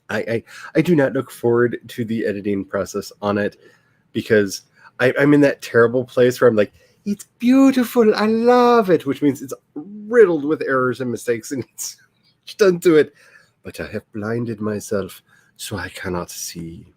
I do not look forward to the editing process on it, because I'm in that terrible place where I'm like, it's beautiful, I love it, which means it's riddled with errors and mistakes, and it's done to it. But I have blinded myself, so I cannot see.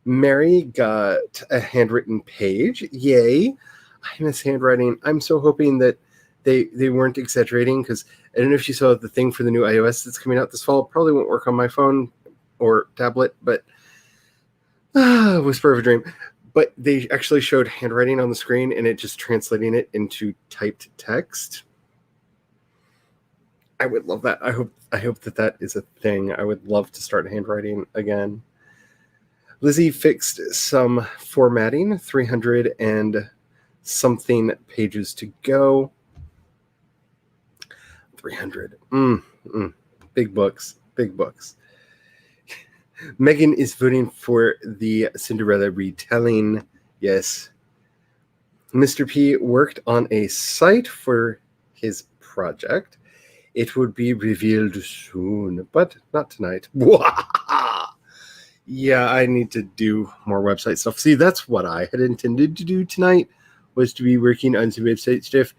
Mary got a handwritten page. Yay. I miss handwriting. I'm so hoping that they weren't exaggerating, because I don't know if you saw the thing for the new iOS that's coming out this fall. It probably won't work on my phone or tablet, but whisper of a dream. but they actually showed handwriting on the screen and it just translating it into typed text. I would love that. I hope that is a thing. I would love to start handwriting again. Lizzie fixed some formatting, 300 and something pages to go. 300. Big books. Megan is voting for the Cinderella retelling. Yes. Mr. P worked on a site for his project. It would be revealed soon, but not tonight. Yeah, I need to do more website stuff. See, that's what I had intended to do tonight, was to be working on some website stuff.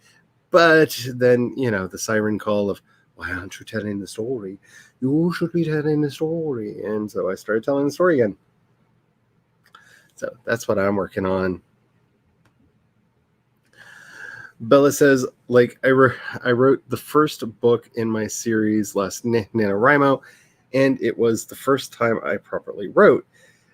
But then, the siren call of, why aren't you telling the story? You should be telling the story. And so I started telling the story again. So that's what I'm working on. Bella says, I wrote the first book in my series last NaNoWriMo, and it was the first time I properly wrote.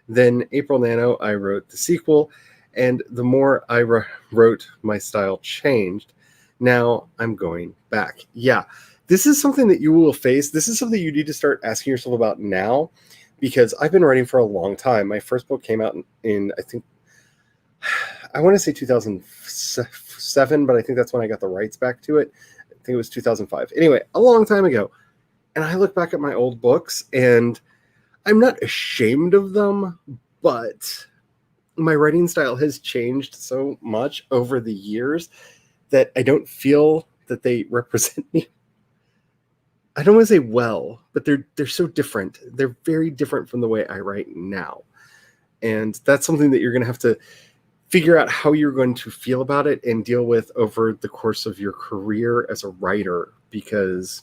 Then April Nano, I wrote the sequel, and the more I wrote, my style changed. Now I'm going back. Yeah, this is something that you will face. This is something you need to start asking yourself about now, because I've been writing for a long time. My first book came out in I want to say 2007, but I think that's when I got the rights back to it. I think it was 2005. Anyway, a long time ago. And I look back at my old books, and I'm not ashamed of them, but my writing style has changed so much over the years that I don't feel that they represent me. I don't want to say well, but they're so different. They're very different from the way I write now. And that's something that you're going to have to figure out how you're going to feel about it and deal with over the course of your career as a writer, because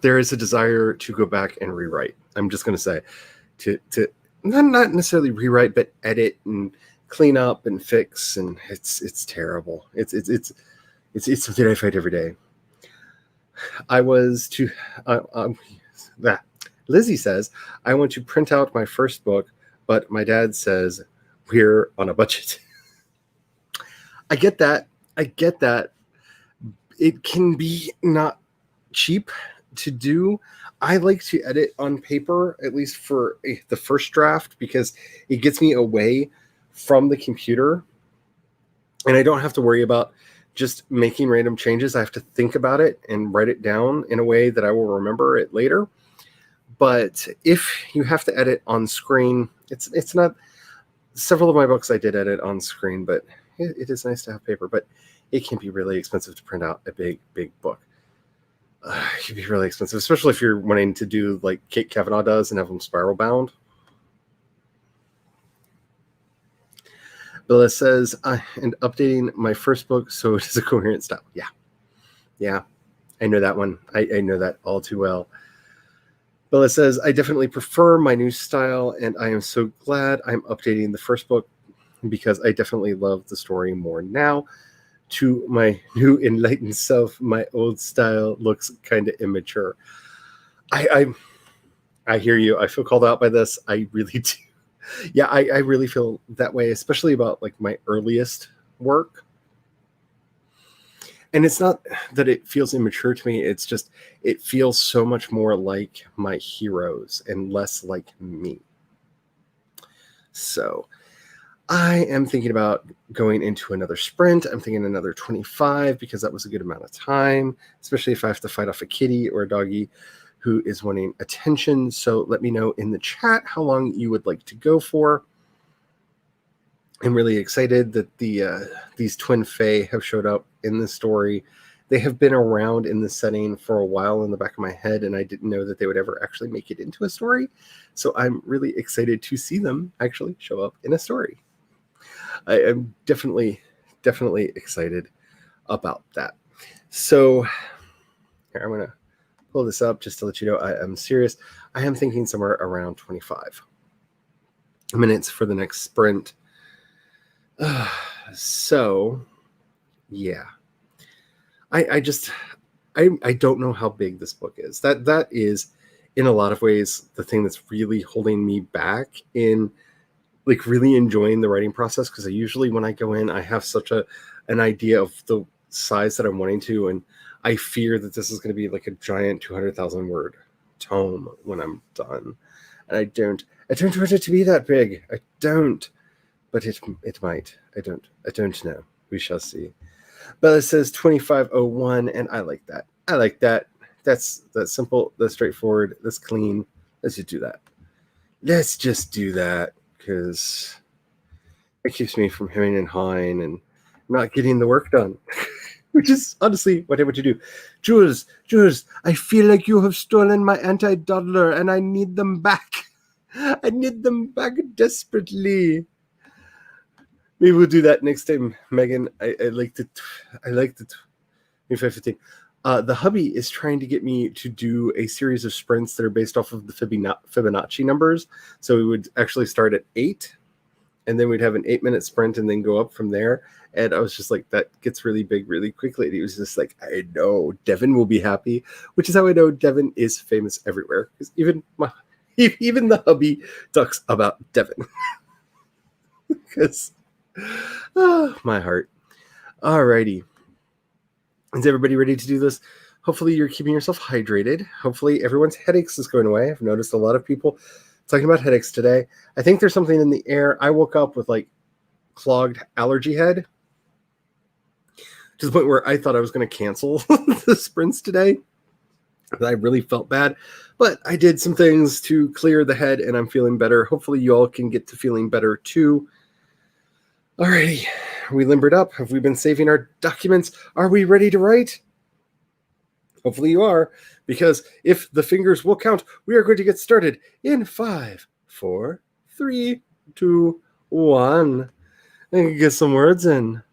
there is a desire to go back and rewrite. I'm just going to say to not necessarily rewrite, but edit and clean up and fix. And it's terrible. It's something I fight every day. Lizzie says, I want to print out my first book, but my dad says we're on a budget. I get that. It can be not cheap to do. I like to edit on paper, at least for the first draft, because it gets me away from the computer and I don't have to worry about just making random changes. I have to think about it and write it down in a way that I will remember it later. But if you have to edit on screen, it's not. Several of my books I did edit on screen, but it is nice to have paper. But it can be really expensive to print out a big book. It can be really expensive, especially if you're wanting to do like Kate Kavanaugh does and have them spiral bound. Bella says, and updating my first book so it is a coherent style. Yeah, I know that one. I know that all too well. Bella says, I definitely prefer my new style, and I am so glad I'm updating the first book because I definitely love the story more now. To my new enlightened self, my old style looks kind of immature. I hear you. I feel called out by this. I really do. Yeah, I really feel that way, especially about like my earliest work. And it's not that it feels immature to me. It's just, it feels so much more like my heroes and less like me. So I am thinking about going into another sprint. I'm thinking another 25 because that was a good amount of time, especially if I have to fight off a kitty or a doggy who is wanting attention. So let me know in the chat how long you would like to go for. I'm really excited that these twin fae have showed up in the story. They have been around in the setting for a while in the back of my head, and I didn't know that they would ever actually make it into a story. So I'm really excited to see them actually show up in a story. I am definitely excited about that. So here, I'm going to pull this up just to let you know I am serious. I am thinking somewhere around 25 minutes for the next sprint. So yeah, I don't know how big this book is. That is in a lot of ways the thing that's really holding me back in like really enjoying the writing process, because I usually when I go in I have such an idea of the size that I'm wanting to, and I fear that this is going to be like a giant 200,000 word tome when I'm done, and I don't want it to be that big. I don't, but it might. I don't know. We shall see. Bella says 2501, and I like that. I like that. That's simple, that's straightforward, that's clean. Let's just do that. Let's just do that, because it keeps me from hemming and hawing and not getting the work done. Which is honestly what I want to do. Jules, I feel like you have stolen my anti-dawdler and I need them back. I need them back desperately. Maybe we'll do that next time, Megan. I like the 2515. The hubby is trying to get me to do a series of sprints that are based off of the Fibonacci numbers. So we would actually start at 8, and then we'd have an 8-minute sprint and then go up from there. And I was just like, that gets really big really quickly. And he was just like, I know Devin will be happy, which is how I know Devin is famous everywhere. Because even the hubby talks about Devin. Because my heart. Alrighty. Is everybody ready to do this? Hopefully you're keeping yourself hydrated. Hopefully everyone's headaches is going away. I've noticed a lot of people talking about headaches today. I think there's something in the air. I woke up with like clogged allergy head, to the point where I thought I was going to cancel the sprints today. I really felt bad, but I did some things to clear the head and I'm feeling better. Hopefully you all can get to feeling better too. Alrighty, are we limbered up? Have we been saving our documents? Are we ready to write? Hopefully you are, because if the fingers will count, we are going to get started in 5, 4, 3, 2, 1. And get some words in.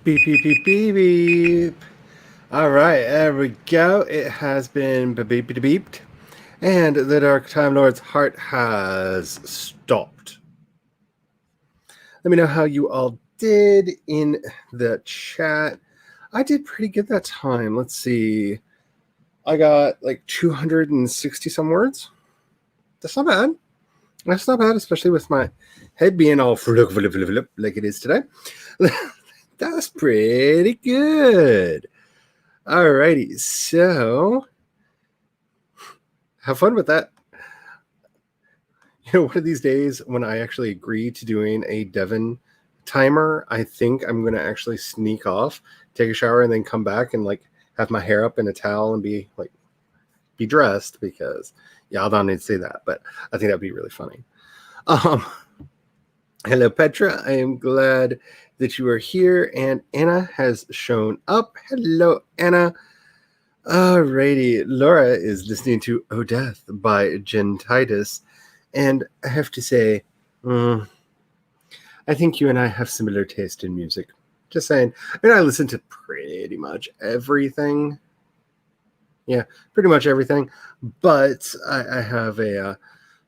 Beep, beep, beep, beep, beep. All right, there we go. It has been beep, beep, beeped. And the Dark Time Lord's heart has stopped. Let me know how you all did in the chat. I did pretty good that time. Let's see. I got like 260 some words. That's not bad. That's not bad, especially with my head being all like it is today. That's pretty good. Alrighty, so have fun with that. You know, one of these days when I actually agree to doing a Devon timer, I think I'm going to actually sneak off, take a shower, and then come back and like have my hair up in a towel and be dressed, because yeah, I don't need to say that, but I think that'd be really funny. Hello, Petra. I am glad that you are here, and Anna has shown up. Hello, Anna. Alrighty, Laura is listening to "Oh Death" by Jen Titus, and I have to say, I think you and I have similar taste in music. Just saying. I mean, I listen to pretty much everything. Yeah, pretty much everything. But I have a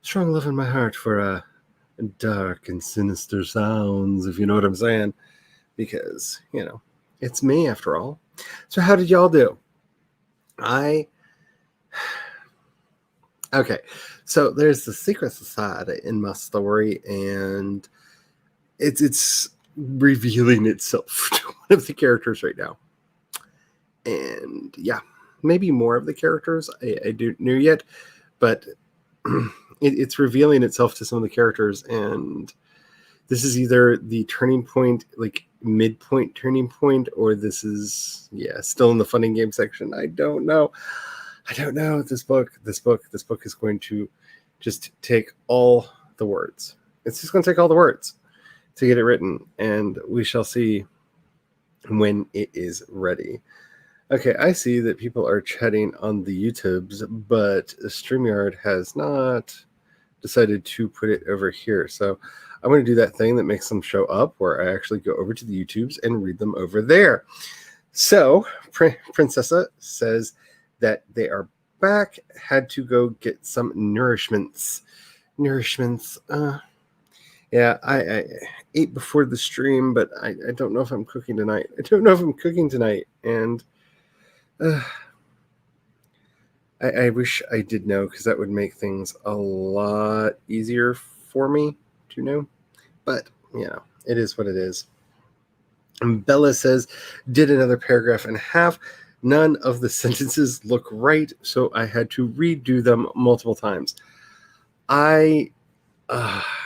strong love in my heart for dark and sinister sounds, if you know what I'm saying. Because, you know, it's me after all. So how did y'all do? Okay, so there's the secret society in my story, and it's revealing itself to one of the characters right now. And yeah, maybe more of the characters I don't know yet, but it's revealing itself to some of the characters, and this is either the turning point, like midpoint turning point, or this is still in the fun and game section. I don't know. This book is going to just take all the words. It's just going to take all the words to get it written, and we shall see when it is ready. Okay, I see that people are chatting on the YouTubes, but StreamYard has not decided to put it over here. So I'm going to do that thing that makes them show up, where I actually go over to the YouTubes and read them over there. So Princessa says that they are back, had to go get some nourishments. Yeah, I ate before the stream, but I don't know if I'm cooking tonight. And I wish I did know, because that would make things a lot easier for me to know. But, you know, it is what it is. And Bella says, did another paragraph and a half. None of the sentences look right, so I had to redo them multiple times. I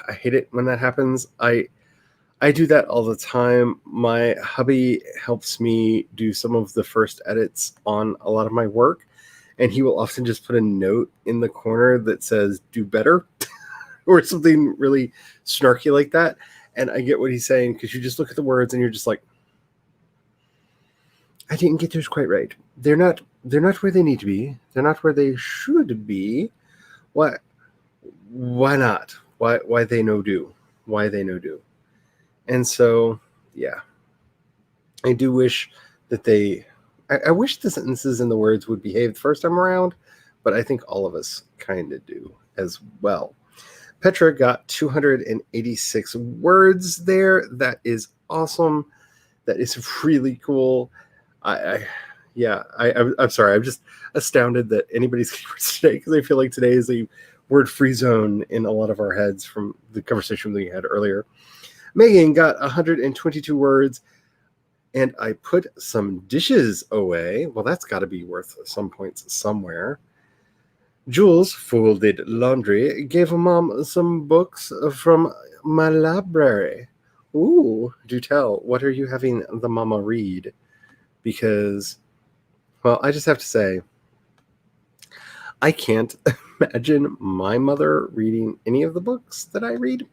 hate it when that happens. I do that all the time. My hubby helps me do some of the first edits on a lot of my work, and he will often just put a note in the corner that says, do better, or something really snarky like that. And I get what he's saying, because you just look at the words and you're just like, I didn't get those quite right. They're not where they need to be. They're not where they should be. Why not? Why they no do? Why they no do? And so, yeah. I do wish that I wish the sentences and the words would behave the first time around, but I think all of us kind of do as well. Petra got 286 words there. That is awesome. That is really cool. I'm sorry. I'm just astounded that anybody's getting words today, because I feel like today is a word-free zone in a lot of our heads from the conversation we had earlier. Megan got 122 words, and I put some dishes away. Well, that's got to be worth some points somewhere. Jules folded laundry, gave Mom some books from my library. Ooh, do tell. What are you having the mama read? Because, well, I just have to say, I can't imagine my mother reading any of the books that I read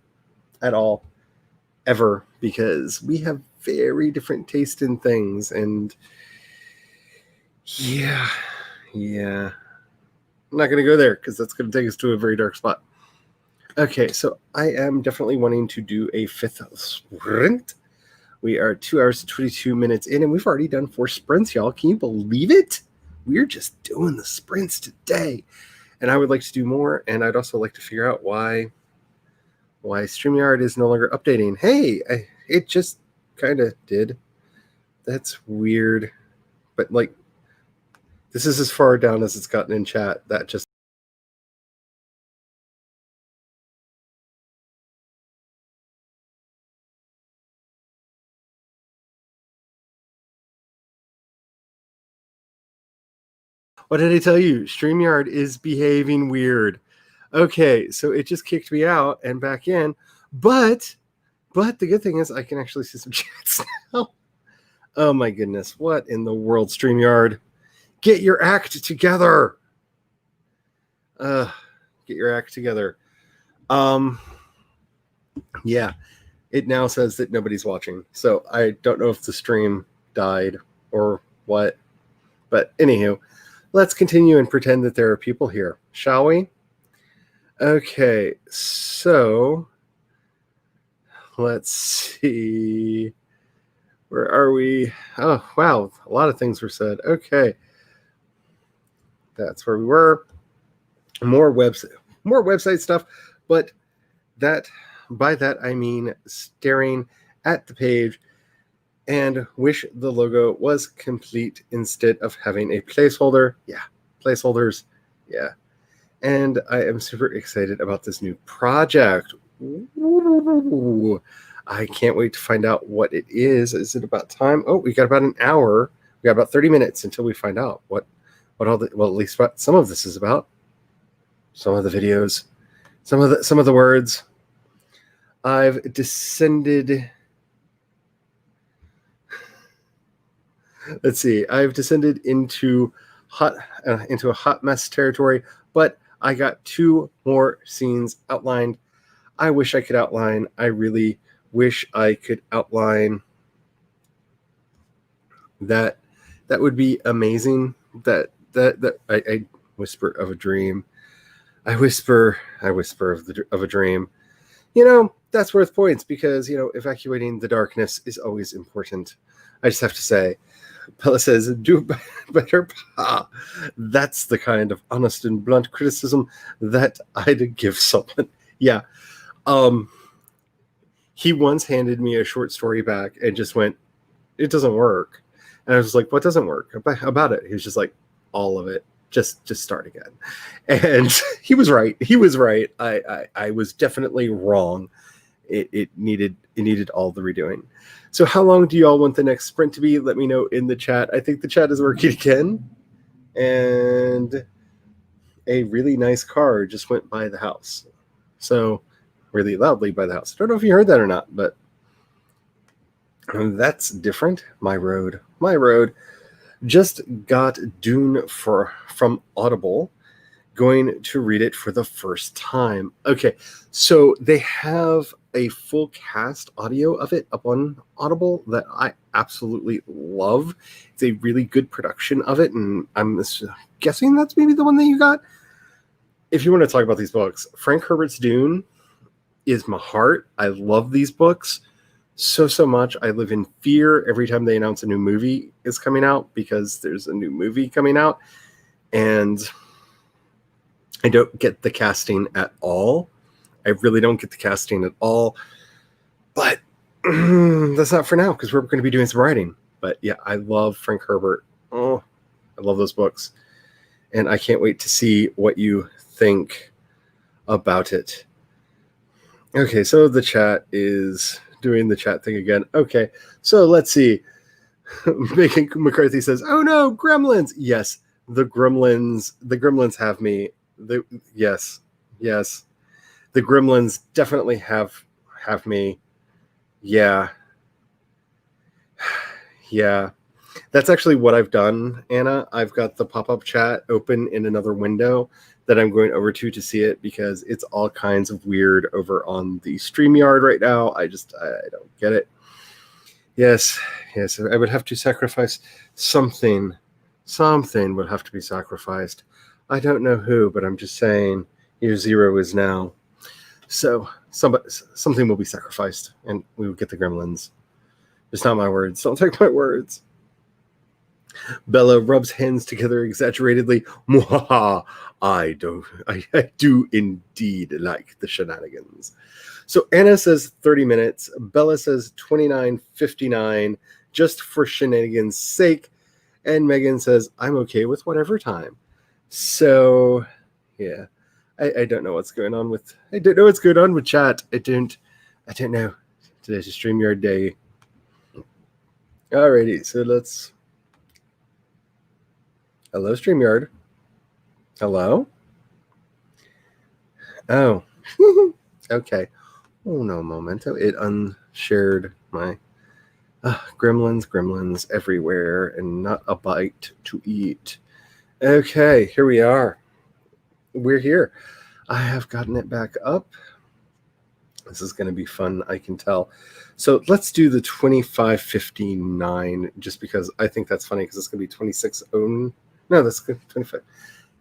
at all, ever, because we have very different taste in things. And yeah. I'm not going to go there, because that's going to take us to a very dark spot. Okay, so I am definitely wanting to do a fifth sprint We are 2 hours and 22 minutes in, and we've already done 4 sprints, y'all. Can you believe it? We're just doing the sprints today. And I would like to do more, and I'd also like to figure out why StreamYard is no longer updating. Hey, it just kind of did. That's weird. But, like, this is as far down as it's gotten in chat. That just... What did I tell you? StreamYard is behaving weird. Okay, so it just kicked me out and back in. But the good thing is I can actually see some chats now. Oh my goodness. What in the world, StreamYard? Get your act together. Get your act together. Yeah, it now says that nobody's watching. So I don't know if the stream died or what. But anywho, let's continue and pretend that there are people here, shall we? Okay, so let's see. Where are we? Oh, wow. A lot of things were said. Okay. That's where we were. More website stuff, but by that I mean staring at the page and wish the logo was complete instead of having a placeholder. Yeah, placeholders. Yeah. And I am super excited about this new project. Ooh, I can't wait to find out what it is. Is it about time? Oh, we got about an hour. We got about 30 minutes until we find out what all the, well, at least what some of this is about. Some of the videos, some of the words. I've descended. Let's see. I've descended into a hot mess territory, but I got 2 more scenes outlined. I wish I could outline. I really wish I could outline. That would be amazing. That I whisper of a dream. I whisper of a dream. You know, that's worth points because, you know, evacuating the darkness is always important. I just have to say. Bella says, do better, Pa. That's the kind of honest and blunt criticism that I'd give someone. Yeah. He once handed me a short story back and just went, it doesn't work. And I was like, what doesn't work about it? He was just like, all of it. Just start again. And he was right. I was definitely wrong. It needed all the redoing. So how long do you all want the next sprint to be? Let me know in the chat. I think the chat is working again. And a really nice car just went by the house. So really loudly by the house. I don't know if you heard that or not, but that's different. My road just got Dune from Audible. Going to read it for the first time. Okay, so they have a full cast audio of it up on Audible that I absolutely love. It's a really good production of it, and I'm guessing that's maybe the one that you got. If you want to talk about these books, Frank Herbert's Dune is my heart. I love these books so much. I live in fear every time they announce a new movie is coming out because there's a new movie coming out, and I don't get the casting at all. I really don't get the casting at all. But that's not for now because we're going to be doing some writing. But yeah, I love Frank Herbert. Oh, I love those books. And I can't wait to see what you think about it. Okay, so the chat is doing the chat thing again. Okay, so let's see. Megan McCarthy says, oh no, gremlins. Yes, the gremlins have me. Yes. The gremlins definitely have me. Yeah. That's actually what I've done, Anna. I've got the pop-up chat open in another window that I'm going over to see it because it's all kinds of weird over on the StreamYard right now. I don't get it. Yes, I would have to sacrifice something. Something would have to be sacrificed. I don't know who, but I'm just saying year 0 is now. So something will be sacrificed and we will get the gremlins. It's not my words. Don't take my words. Bella rubs hands together exaggeratedly. Mwahaha. I do indeed like the shenanigans. So Anna says 30 minutes. Bella says 29:59, just for shenanigans' sake. And Megan says, I'm okay with whatever time. So, yeah. I don't know what's going on with... I don't know what's going on with chat. I don't know. Today's a StreamYard day. Alrighty, so let's... Hello, StreamYard. Hello? Oh. Okay. Oh, no, momento. It unshared my... gremlins everywhere, and not a bite to eat. Okay, here we are. We're here. I have gotten it back up. This is going to be fun, I can tell. So let's do the 25:59, just because I think that's funny, because it's going to be 26. No, that's good. 25.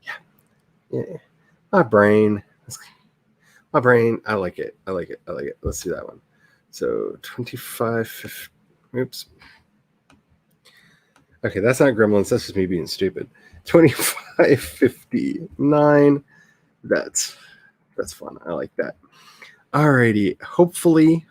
Yeah. My brain. I like it. Let's do that one. So 25. Oops. Okay, that's not gremlins. That's just me being stupid. 25:59. That's fun. I like that. Alrighty. Hopefully,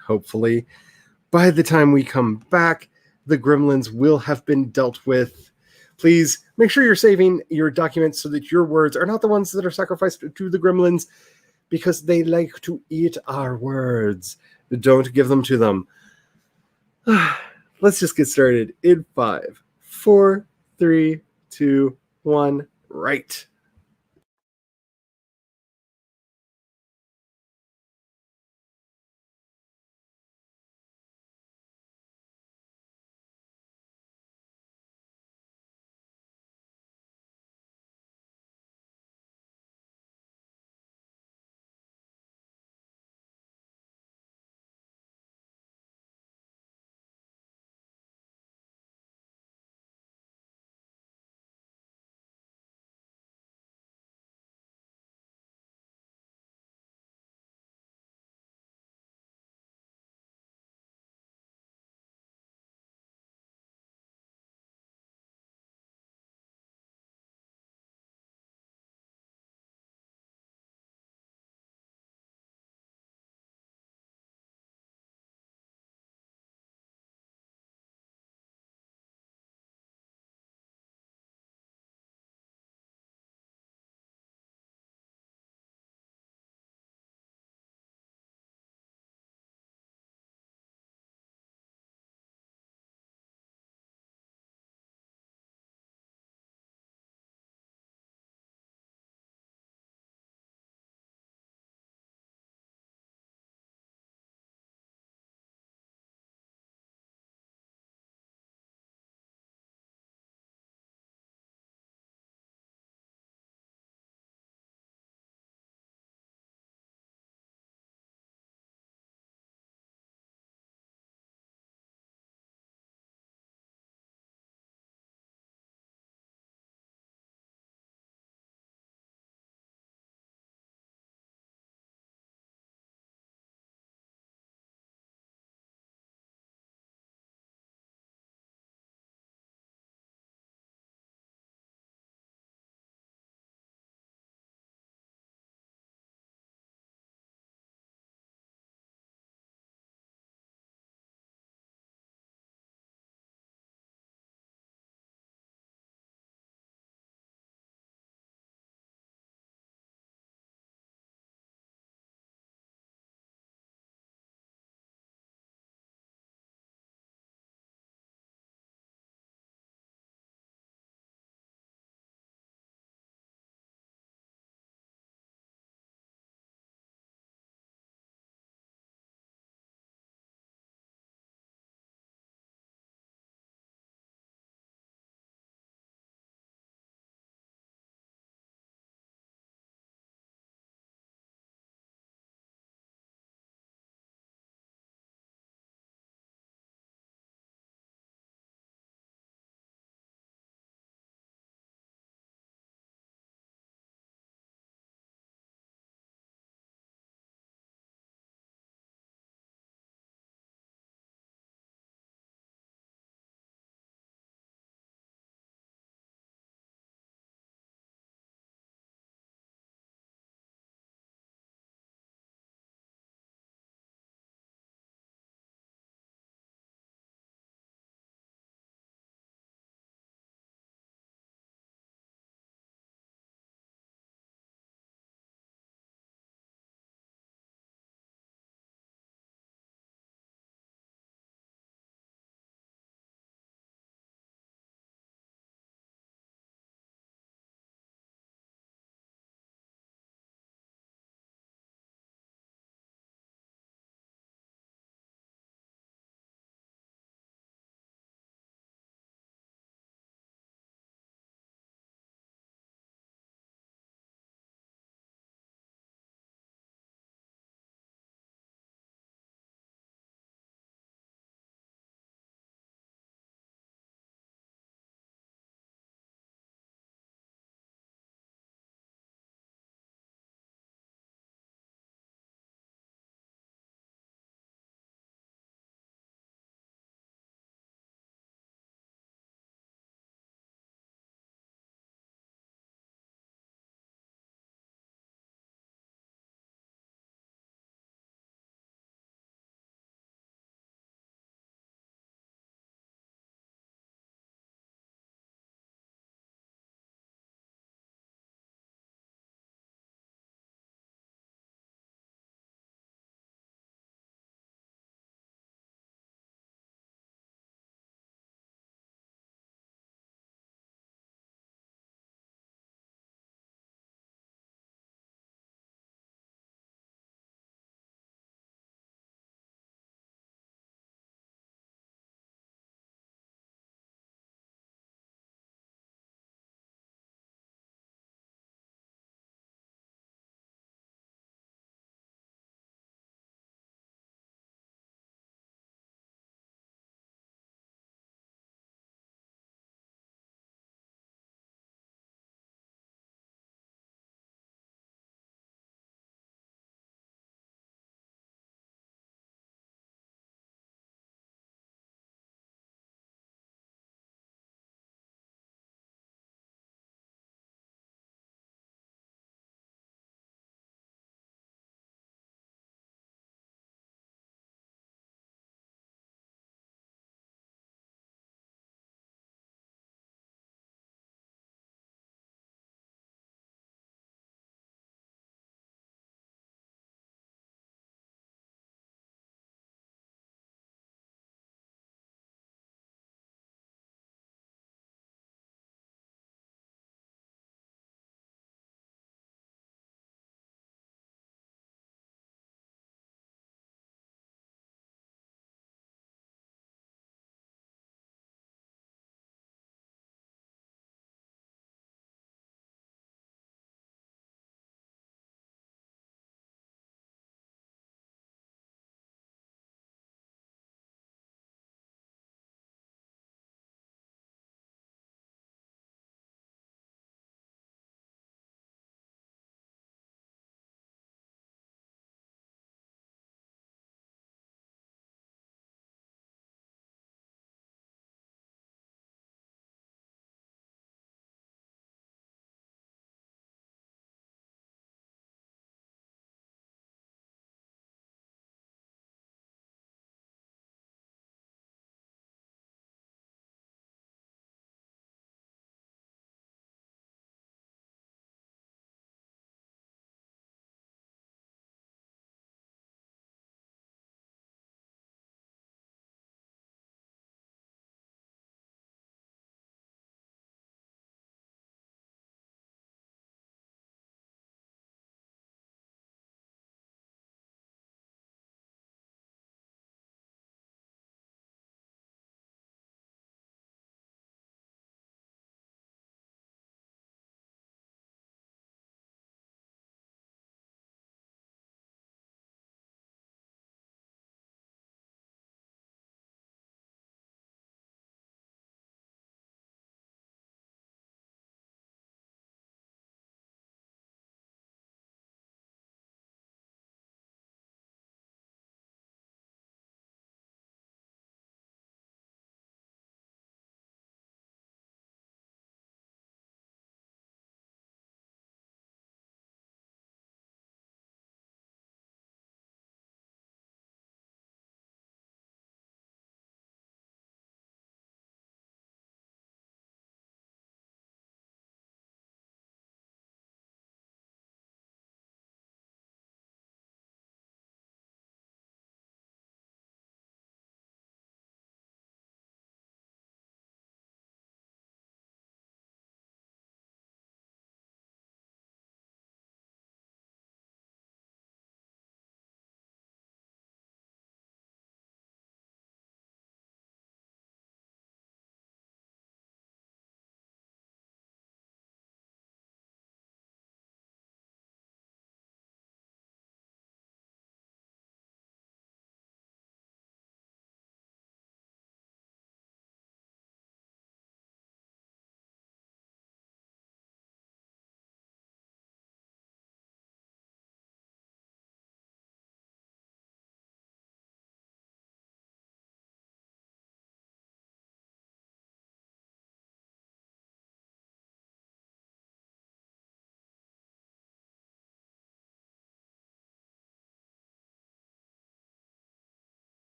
by the time we come back, the gremlins will have been dealt with. Please make sure you're saving your documents so that your words are not the ones that are sacrificed to the gremlins, because they like to eat our words. Don't give them to them. Let's just get started in 5, 4, 3, 2, 1, right.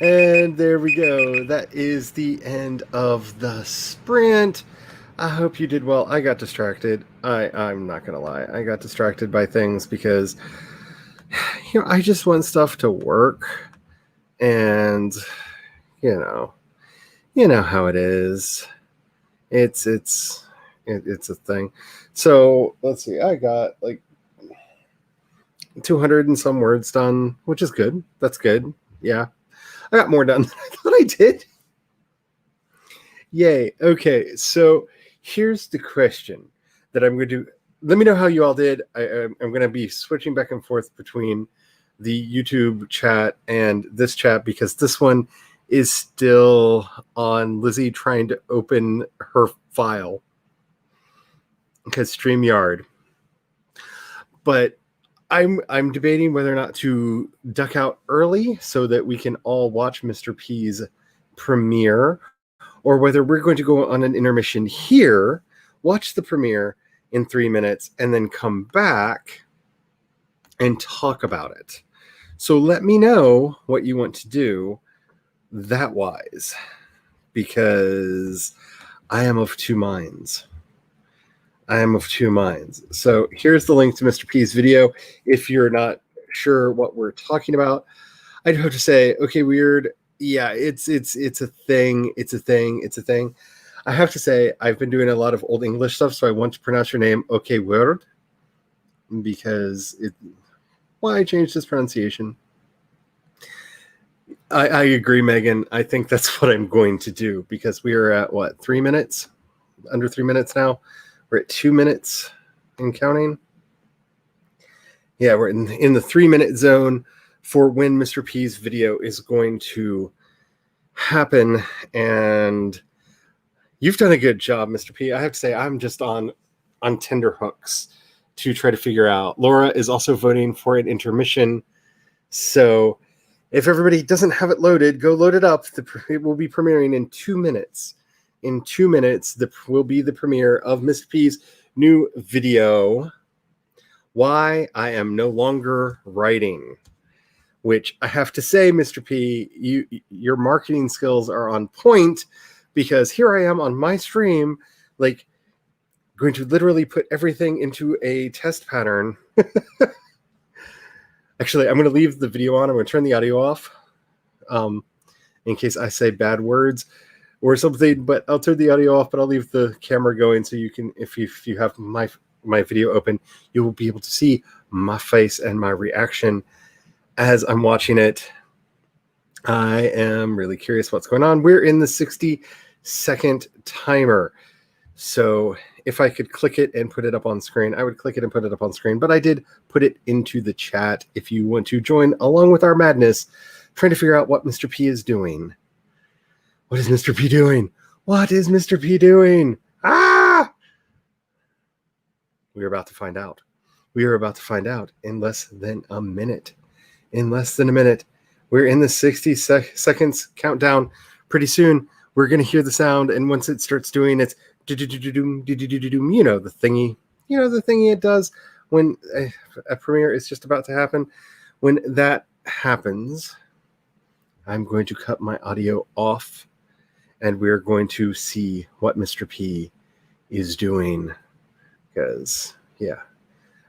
And there we go. That is the end of the sprint. I hope you did well. I got distracted. I'm not gonna lie. I got distracted by things because I just want stuff to work, and you know how it is. It's a thing. So let's see. I got like 200 and some words done, which is good. That's good. Yeah, I got more done than I thought I did. Yay. Okay, so here's the question that I'm going to do. Let me know how you all did. I'm going to be switching back and forth between the YouTube chat and this chat because this one is still on Lizzie trying to open her file because StreamYard. But I'm debating whether or not to duck out early so that we can all watch Mr. P's premiere, or whether we're going to go on an intermission here, watch the premiere in 3 minutes, and then come back and talk about it. So let me know what you want to do that wise, because I am of two minds. So here's the link to Mr. P's video. If you're not sure what we're talking about, I'd have to say, okay, weird. Yeah, it's a thing. It's a thing. I have to say, I've been doing a lot of Old English stuff, so I want to pronounce your name okay weird, because why I changed this pronunciation. I agree, Megan. I think that's what I'm going to do, because we are at what, 3 minutes? Under 3 minutes now. We're at 2 minutes and counting. Yeah, we're in the 3 minute zone for when Mr. P's video is going to happen. And you've done a good job, Mr. P. I have to say, I'm just on tender hooks to try to figure out. Laura is also voting for an intermission. So if everybody doesn't have it loaded, go load it up. It will be premiering in 2 minutes. In 2 minutes, will be the premiere of Mr. P's new video, Why I Am No Longer Writing. Which I have to say, Mr. P, your marketing skills are on point, because here I am on my stream, like, going to literally put everything into a test pattern. Actually, I'm going to leave the video on. I'm going to turn the audio off in case I say bad words or something, but I'll turn the audio off, but I'll leave the camera going so you can, if you have my video open, you will be able to see my face and my reaction as I'm watching it. I am really curious what's going on. We're in the 60-second timer. So if I could click it and put it up on screen, I would click it and put it up on screen. But I did put it into the chat if you want to join along with our madness, trying to figure out what Mr. P is doing. What is Mr. P doing? What is Mr. P doing? Ah! We're about to find out. We are about to find out in less than a minute. In less than a minute. We're in the 60 seconds countdown. Pretty soon, we're going to hear the sound, and once it starts doing its you know the thingy it does when a premiere is just about to happen. When that happens, I'm going to cut my audio off, and we're going to see what Mr. P is doing, because yeah,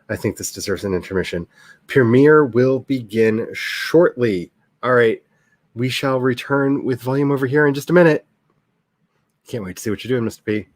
I think this deserves an intermission. Premiere will begin shortly. All right, we shall return with volume over here in just a minute. Can't wait to see what you're doing, Mr. P.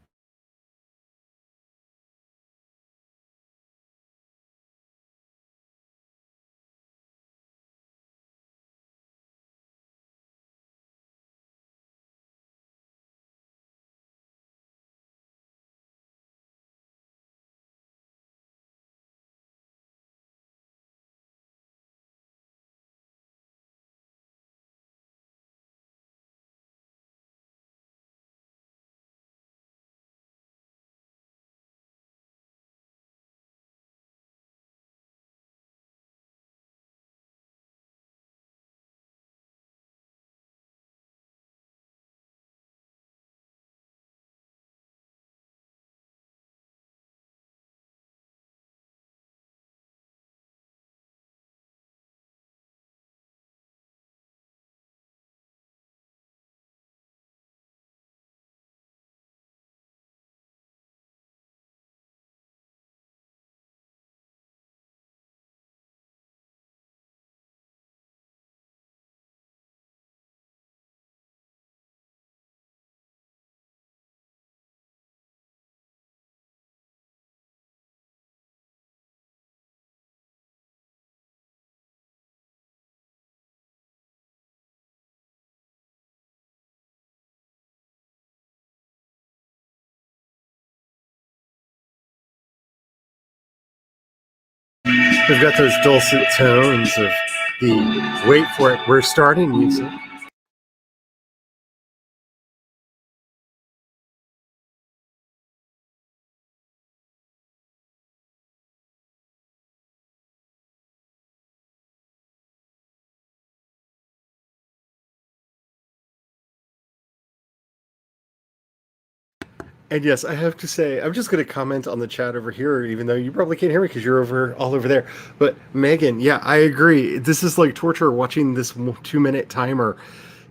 We've got those dulcet tones of the wait for it, we're starting music. And yes, I have to say, I'm just going to comment on the chat over here, even though you probably can't hear me because you're over all over there. But Megan, yeah, I agree. This is like torture watching this 2 minute timer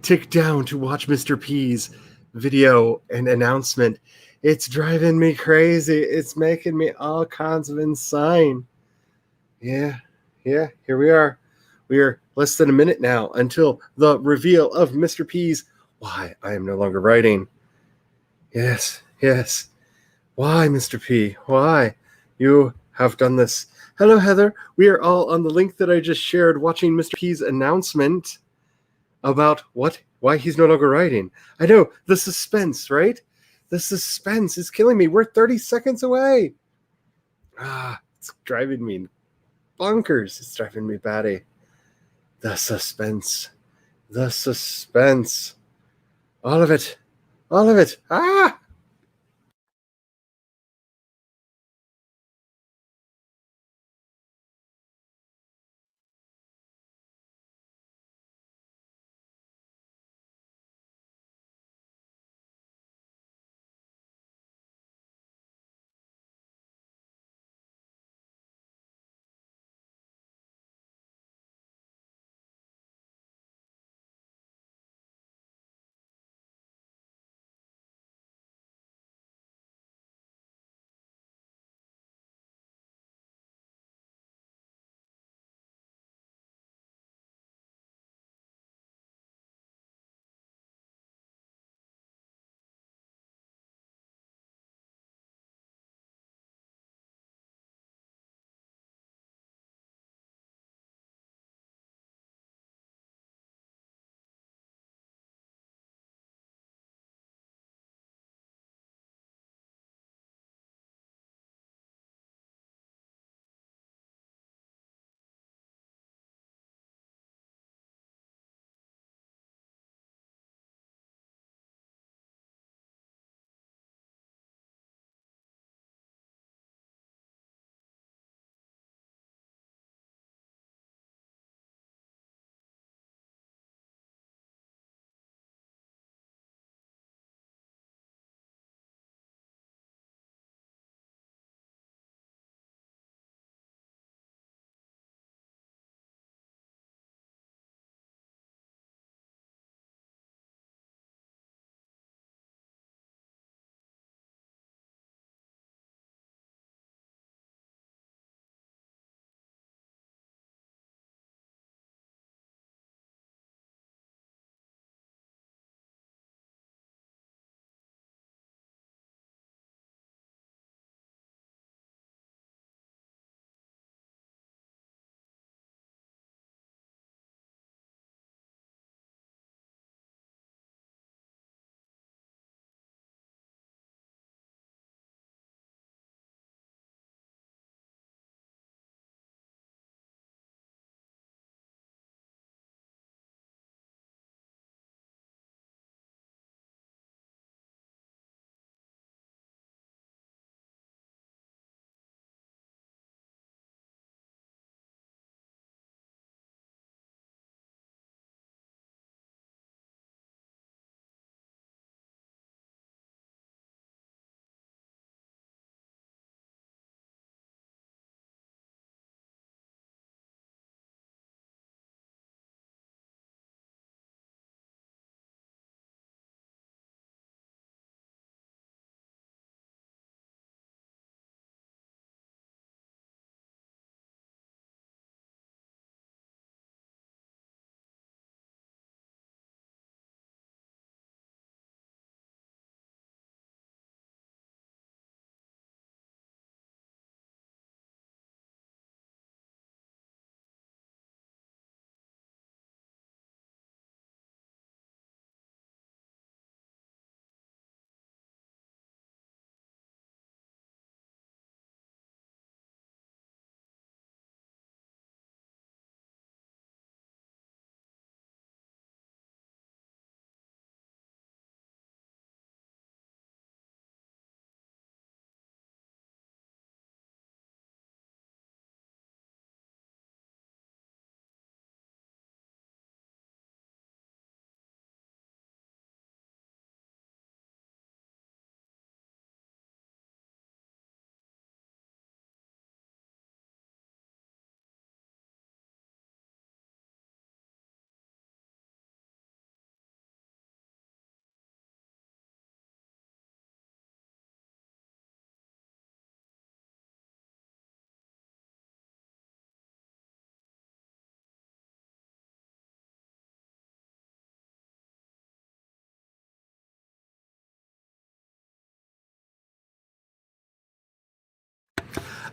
tick down to watch Mr. P's video and announcement. It's driving me crazy. It's making me all kinds of insane. Yeah, yeah, here we are. We are less than a minute now until the reveal of Mr. P's Why I Am No Longer Writing. Yes, yes. Why, Mr. P? Why? You have done this. Hello, Heather. We are all on the link that I just shared watching Mr. P's announcement about why he's no longer writing. I know, the suspense, right? The suspense is killing me. We're 30 seconds away. It's driving me bonkers. It's driving me batty. The suspense. The suspense. All of it. All of it.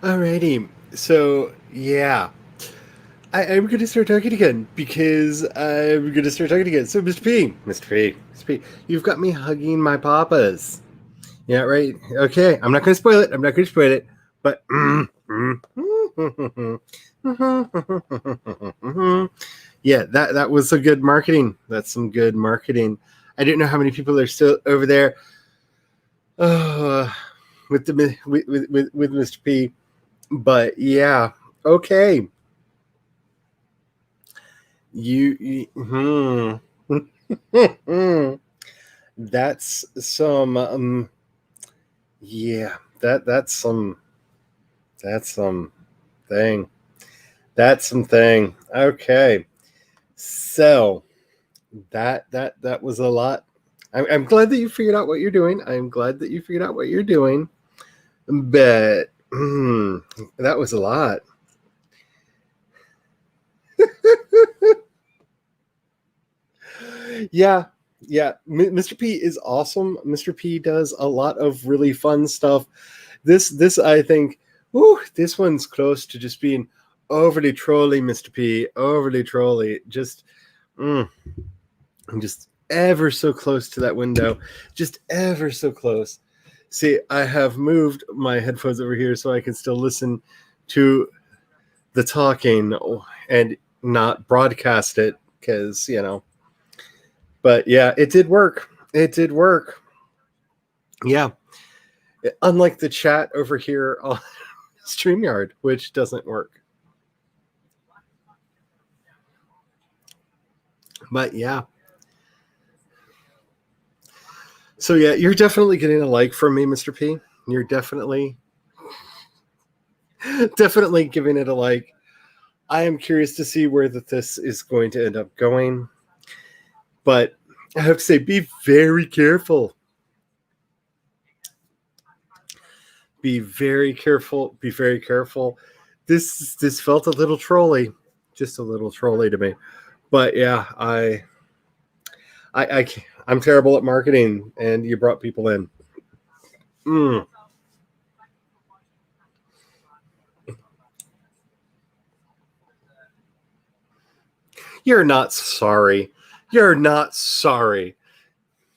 Alrighty. So yeah, I'm going to start talking again because I'm going to start talking again. So Mr. P, you've got me hugging my papas. Yeah, right. Okay, I'm not going to spoil it. I'm not going to spoil it. But yeah, that was a good marketing. That's some good marketing. I didn't know how many people are still over there. With the with Mr. P. But yeah, okay. That's some yeah, that's some thing. That's some thing. Okay. So that was a lot. I'm glad that you figured out what you're doing. I'm glad that you figured out what you're doing. But that was a lot. Yeah, yeah. Mr. P is awesome. Mr. P does a lot of really fun stuff. This I think, this one's close to just being overly trolly, Mr. P. Overly trolly. Mm, I'm just ever so close to that window. Just ever so close. See, I have moved my headphones over here so I can still listen to the talking and not broadcast it because, but yeah, it did work. It did work. Yeah. Unlike the chat over here on StreamYard, which doesn't work. But yeah. So yeah, you're definitely getting a like from me, Mr. P. You're definitely giving it a like. I am curious to see where this is going to end up going. But I have to say, be very careful. Be very careful. Be very careful. This felt a little trolly, just a little trolly to me. But yeah, I'm terrible at marketing, and you brought people in. Mm. You're not sorry. You're not sorry.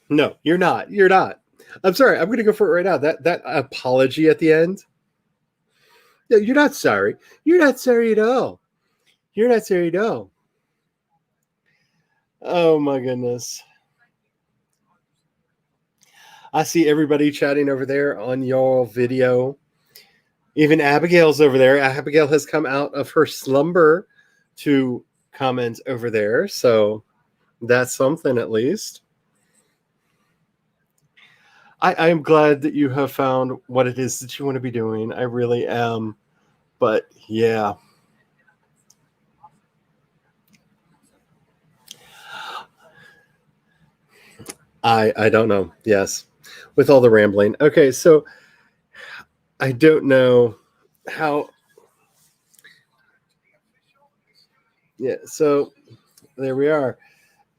No, you're not. You're not. I'm sorry. I'm going to go for it right now. That apology at the end. No, you're not sorry. You're not sorry at all. You're not sorry at all. Oh my goodness. I see everybody chatting over there on your video. Even Abigail's over there. Abigail has come out of her slumber to comment over there. So that's something at least. I am glad that you have found what it is that you want to be doing. I really am. But yeah. I don't know. Yes. With all the rambling. Okay, so I don't know how. Yeah, so there we are.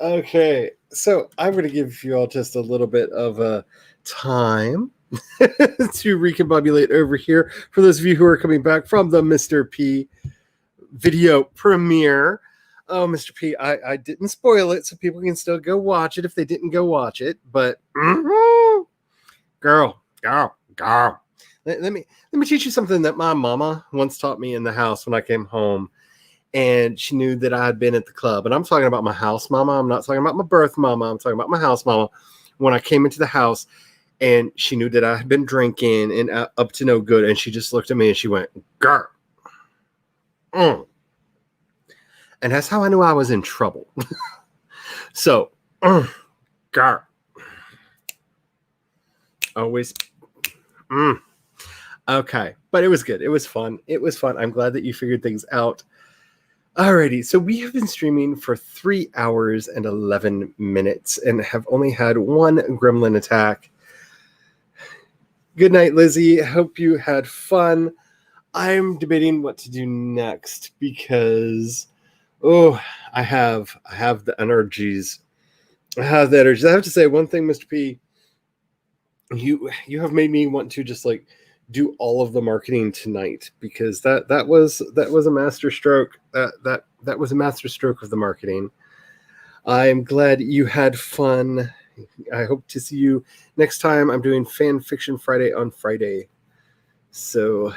Okay, so I'm going to give you all just a little bit of a time to recombobulate over here. For those of you who are coming back from the Mr. P video premiere. Oh, Mr. P, I didn't spoil it, so people can still go watch it if they didn't go watch it. But girl. Let me teach you something that my mama once taught me in the house when I came home. And she knew that I had been at the club. And I'm talking about my house mama. I'm not talking about my birth mama. I'm talking about my house mama. When I came into the house, and she knew that I had been drinking and up to no good. And she just looked at me and she went, girl. And that's how I knew I was in trouble. So, girl. Always. Okay. But it was good. It was fun. It was fun. I'm glad that you figured things out. Alrighty, so we have been streaming for 3 hours and 11 minutes and have only had one gremlin attack. Good night, Lizzie. Hope you had fun. I'm debating what to do next because, I have the energies. I have the energies. I have to say one thing, Mr. P. You have made me want to just like do all of the marketing tonight because that was a master stroke. That was a master stroke of the marketing. I'm glad you had fun. I hope to see you next time. I'm doing Fan Fiction Friday on Friday. So,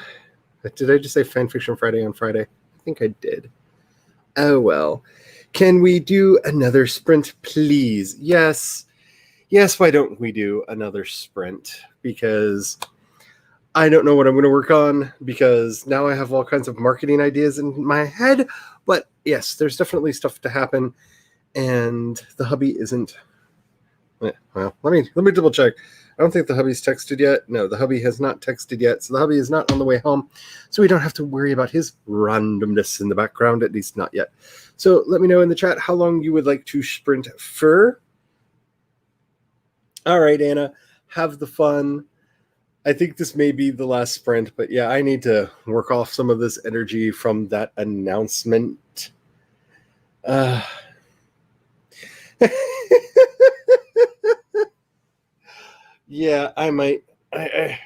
did I just say Fan Fiction Friday on Friday? I think I did. Oh well. Can we do another sprint, please? Yes. Yes, why don't we do another sprint? Because I don't know what I'm going to work on because now I have all kinds of marketing ideas in my head. But yes, there's definitely stuff to happen, and the hubby isn't. Well, let me double check. I don't think the hubby's texted yet. No, the hubby has not texted yet, so the hubby is not on the way home. So we don't have to worry about his randomness in the background, at least not yet. So let me know in the chat how long you would like to sprint for. All right, Anna, have the fun. I think this may be the last sprint, but yeah, I need to work off some of this energy from that announcement. Yeah, I might. There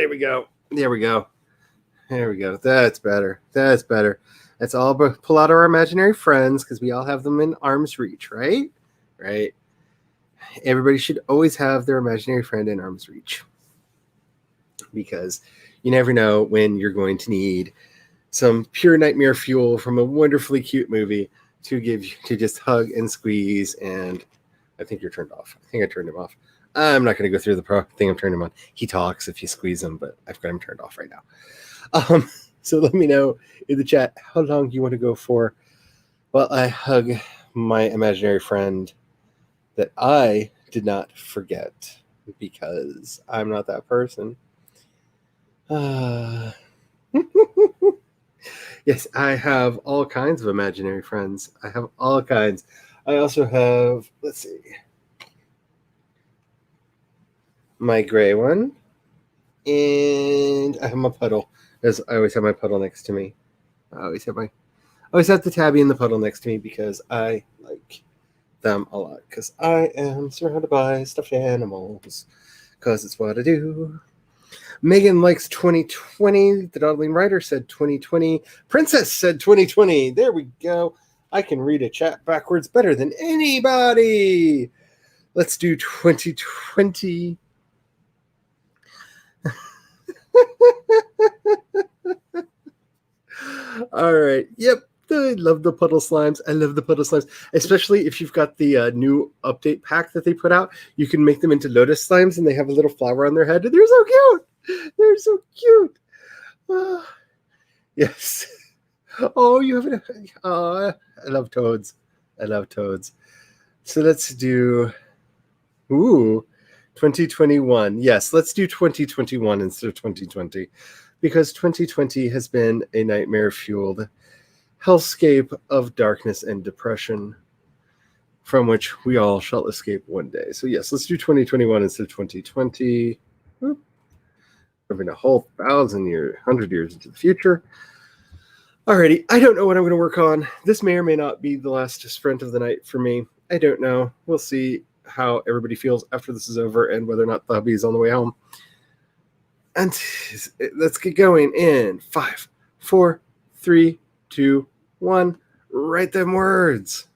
we go. There we go. There we go. That's better. That's better. Let's all pull out our imaginary friends because we all have them in arm's reach, right? Right. Everybody should always have their imaginary friend in arm's reach because you never know when you're going to need some pure nightmare fuel from a wonderfully cute movie to give you to just hug and squeeze. And I think you're turned off. I think I turned him off. I'm not going to go through the thing. I'm turning him on. He talks if you squeeze him, but I've got him turned off right now. So let me know in the chat how long you want to go for while I hug my imaginary friend that I did not forget because I'm not that person. Yes, I have all kinds of imaginary friends. I have all kinds. I also have, let's see, my gray one, and I have my puddle. As I always have my puddle next to me. I always have the tabby and the puddle next to me because I like them a lot. Because I am surrounded by stuffed animals. Because it's what I do. Megan likes 2020. The Dawdling Writer said 2020. Princess said 2020. There we go. I can read a chat backwards better than anybody. Let's do 2020. All right. Yep. I love the puddle slimes. I love the puddle slimes, especially if you've got the new update pack that they put out. You can make them into lotus slimes, and they have a little flower on their head. They're so cute. They're so cute. Yes. Oh, you have an. I love toads. I love toads. So let's do. 2021. Yes, let's do 2021 instead of 2020 because 2020 has been a nightmare-fueled hellscape of darkness and depression from which we all shall escape one day. So yes, let's do 2021 instead of 2020. Moving a whole 100 years into the future. Alrighty, I don't know what I'm going to work on. This may or may not be the last sprint of the night for me. I don't know. We'll see how everybody feels after this is over and whether or not the hubby is on the way home. And let's get going in 5, 4, 3, 2, 1. Write them words.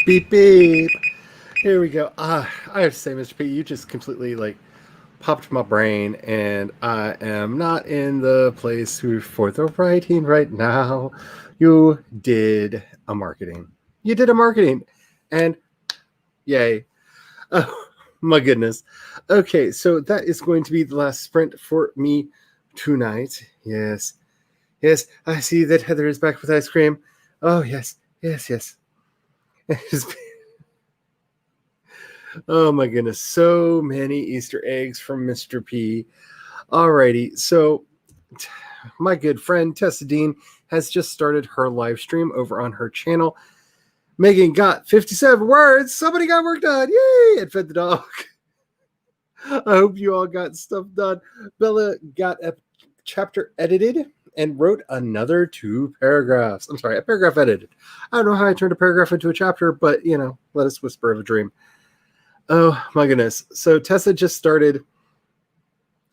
Beep beep. Here we go. I have to say, Mr. P, you just completely like popped my brain, and I am not in the place for the writing right now. You did a marketing. You did a marketing, and yay. Oh, my goodness. Okay, so that is going to be the last sprint for me tonight. Yes. Yes, I see that Heather is back with ice cream. Oh, yes. Yes, yes. Oh, my goodness. So many Easter eggs from Mr. P. Alrighty, so my good friend Tessa Dean has just started her live stream over on her channel. Megan got 57 words. Somebody got work done. Yay! And fed the dog. I hope you all got stuff done. Bella got a chapter edited and wrote another 2 paragraphs. I'm sorry, a paragraph edited. I don't know how I turned a paragraph into a chapter, but let us whisper of a dream. Oh my goodness. So Tessa just started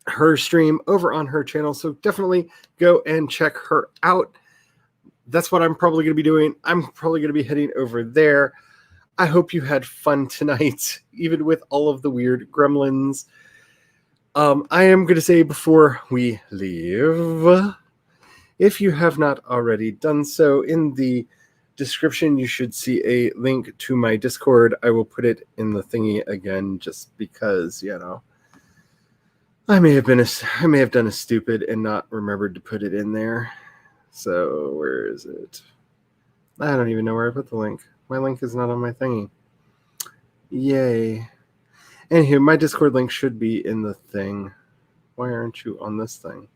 her stream over on her channel, so definitely go and check her out. That's what I'm probably going to be doing. I'm probably going to be heading over there. I hope you had fun tonight, even with all of the weird gremlins. I am going to say before we leave, if you have not already done so, in the description you should see a link to my Discord. I will put it in the thingy again just because, I may have done a stupid and not remembered to put it in there. So where is it? I don't even know where I put the link. My link is not on my thingy. Yay. Anywho, my Discord link should be in the thing. Why aren't you on this thing?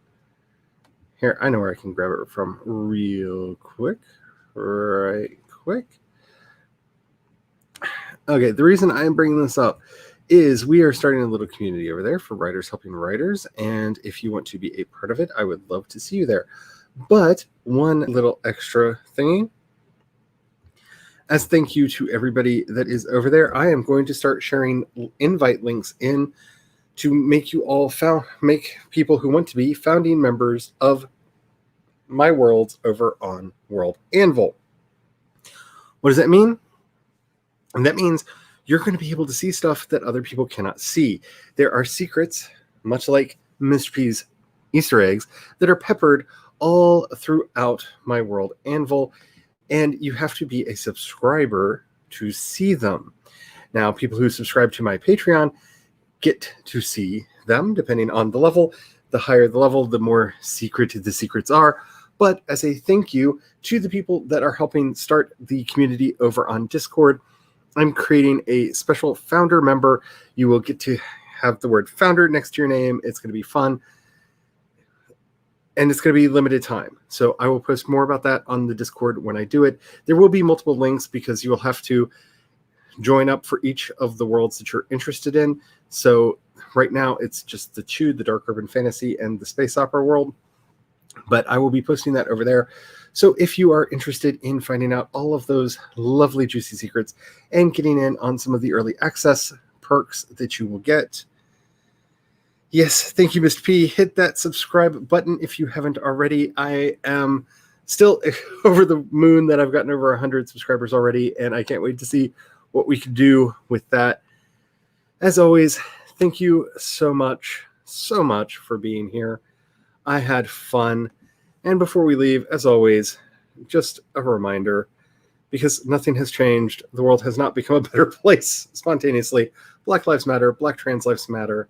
Here, I know where I can grab it from real quick. Right quick. Okay, the reason I'm bringing this up is we are starting a little community over there for writers helping writers, and if you want to be a part of it, I would love to see you there. But one little extra thingy, as thank you to everybody that is over there, I am going to start sharing invite links in to make you all make people who want to be founding members of my worlds over on World Anvil. What does that mean? And that means you're going to be able to see stuff that other people cannot see. There are secrets, much like Mr. P's Easter eggs, that are peppered all throughout my World Anvil, and you have to be a subscriber to see them. Now, people who subscribe to my Patreon get to see them, depending on the level. The higher the level, the more secret the secrets are. But as a thank you to the people that are helping start the community over on Discord, I'm creating a special founder member. You will get to have the word founder next to your name. It's going to be fun. And it's going to be limited time. So I will post more about that on the Discord when I do it. There will be multiple links because you will have to join up for each of the worlds that you're interested in. So right now it's just the 2, the Dark Urban Fantasy and the Space Opera world. But I will be posting that over there. So if you are interested in finding out all of those lovely juicy secrets and getting in on some of the early access perks that you will get, yes, thank you, Mr. P. Hit that subscribe button if you haven't already. I am still over the moon that I've gotten over 100 subscribers already, and I can't wait to see what we can do with that. As always, thank you so much for being here. I had fun. And before we leave, as always, just a reminder, because nothing has changed, the world has not become a better place spontaneously. Black Lives Matter, Black Trans Lives Matter.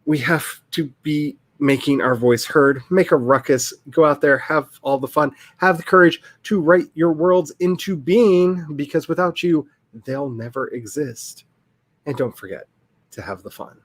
We have to be making our voice heard, make a ruckus, go out there, have all the fun, have the courage to write your worlds into being, because without you, they'll never exist. And don't forget to have the fun.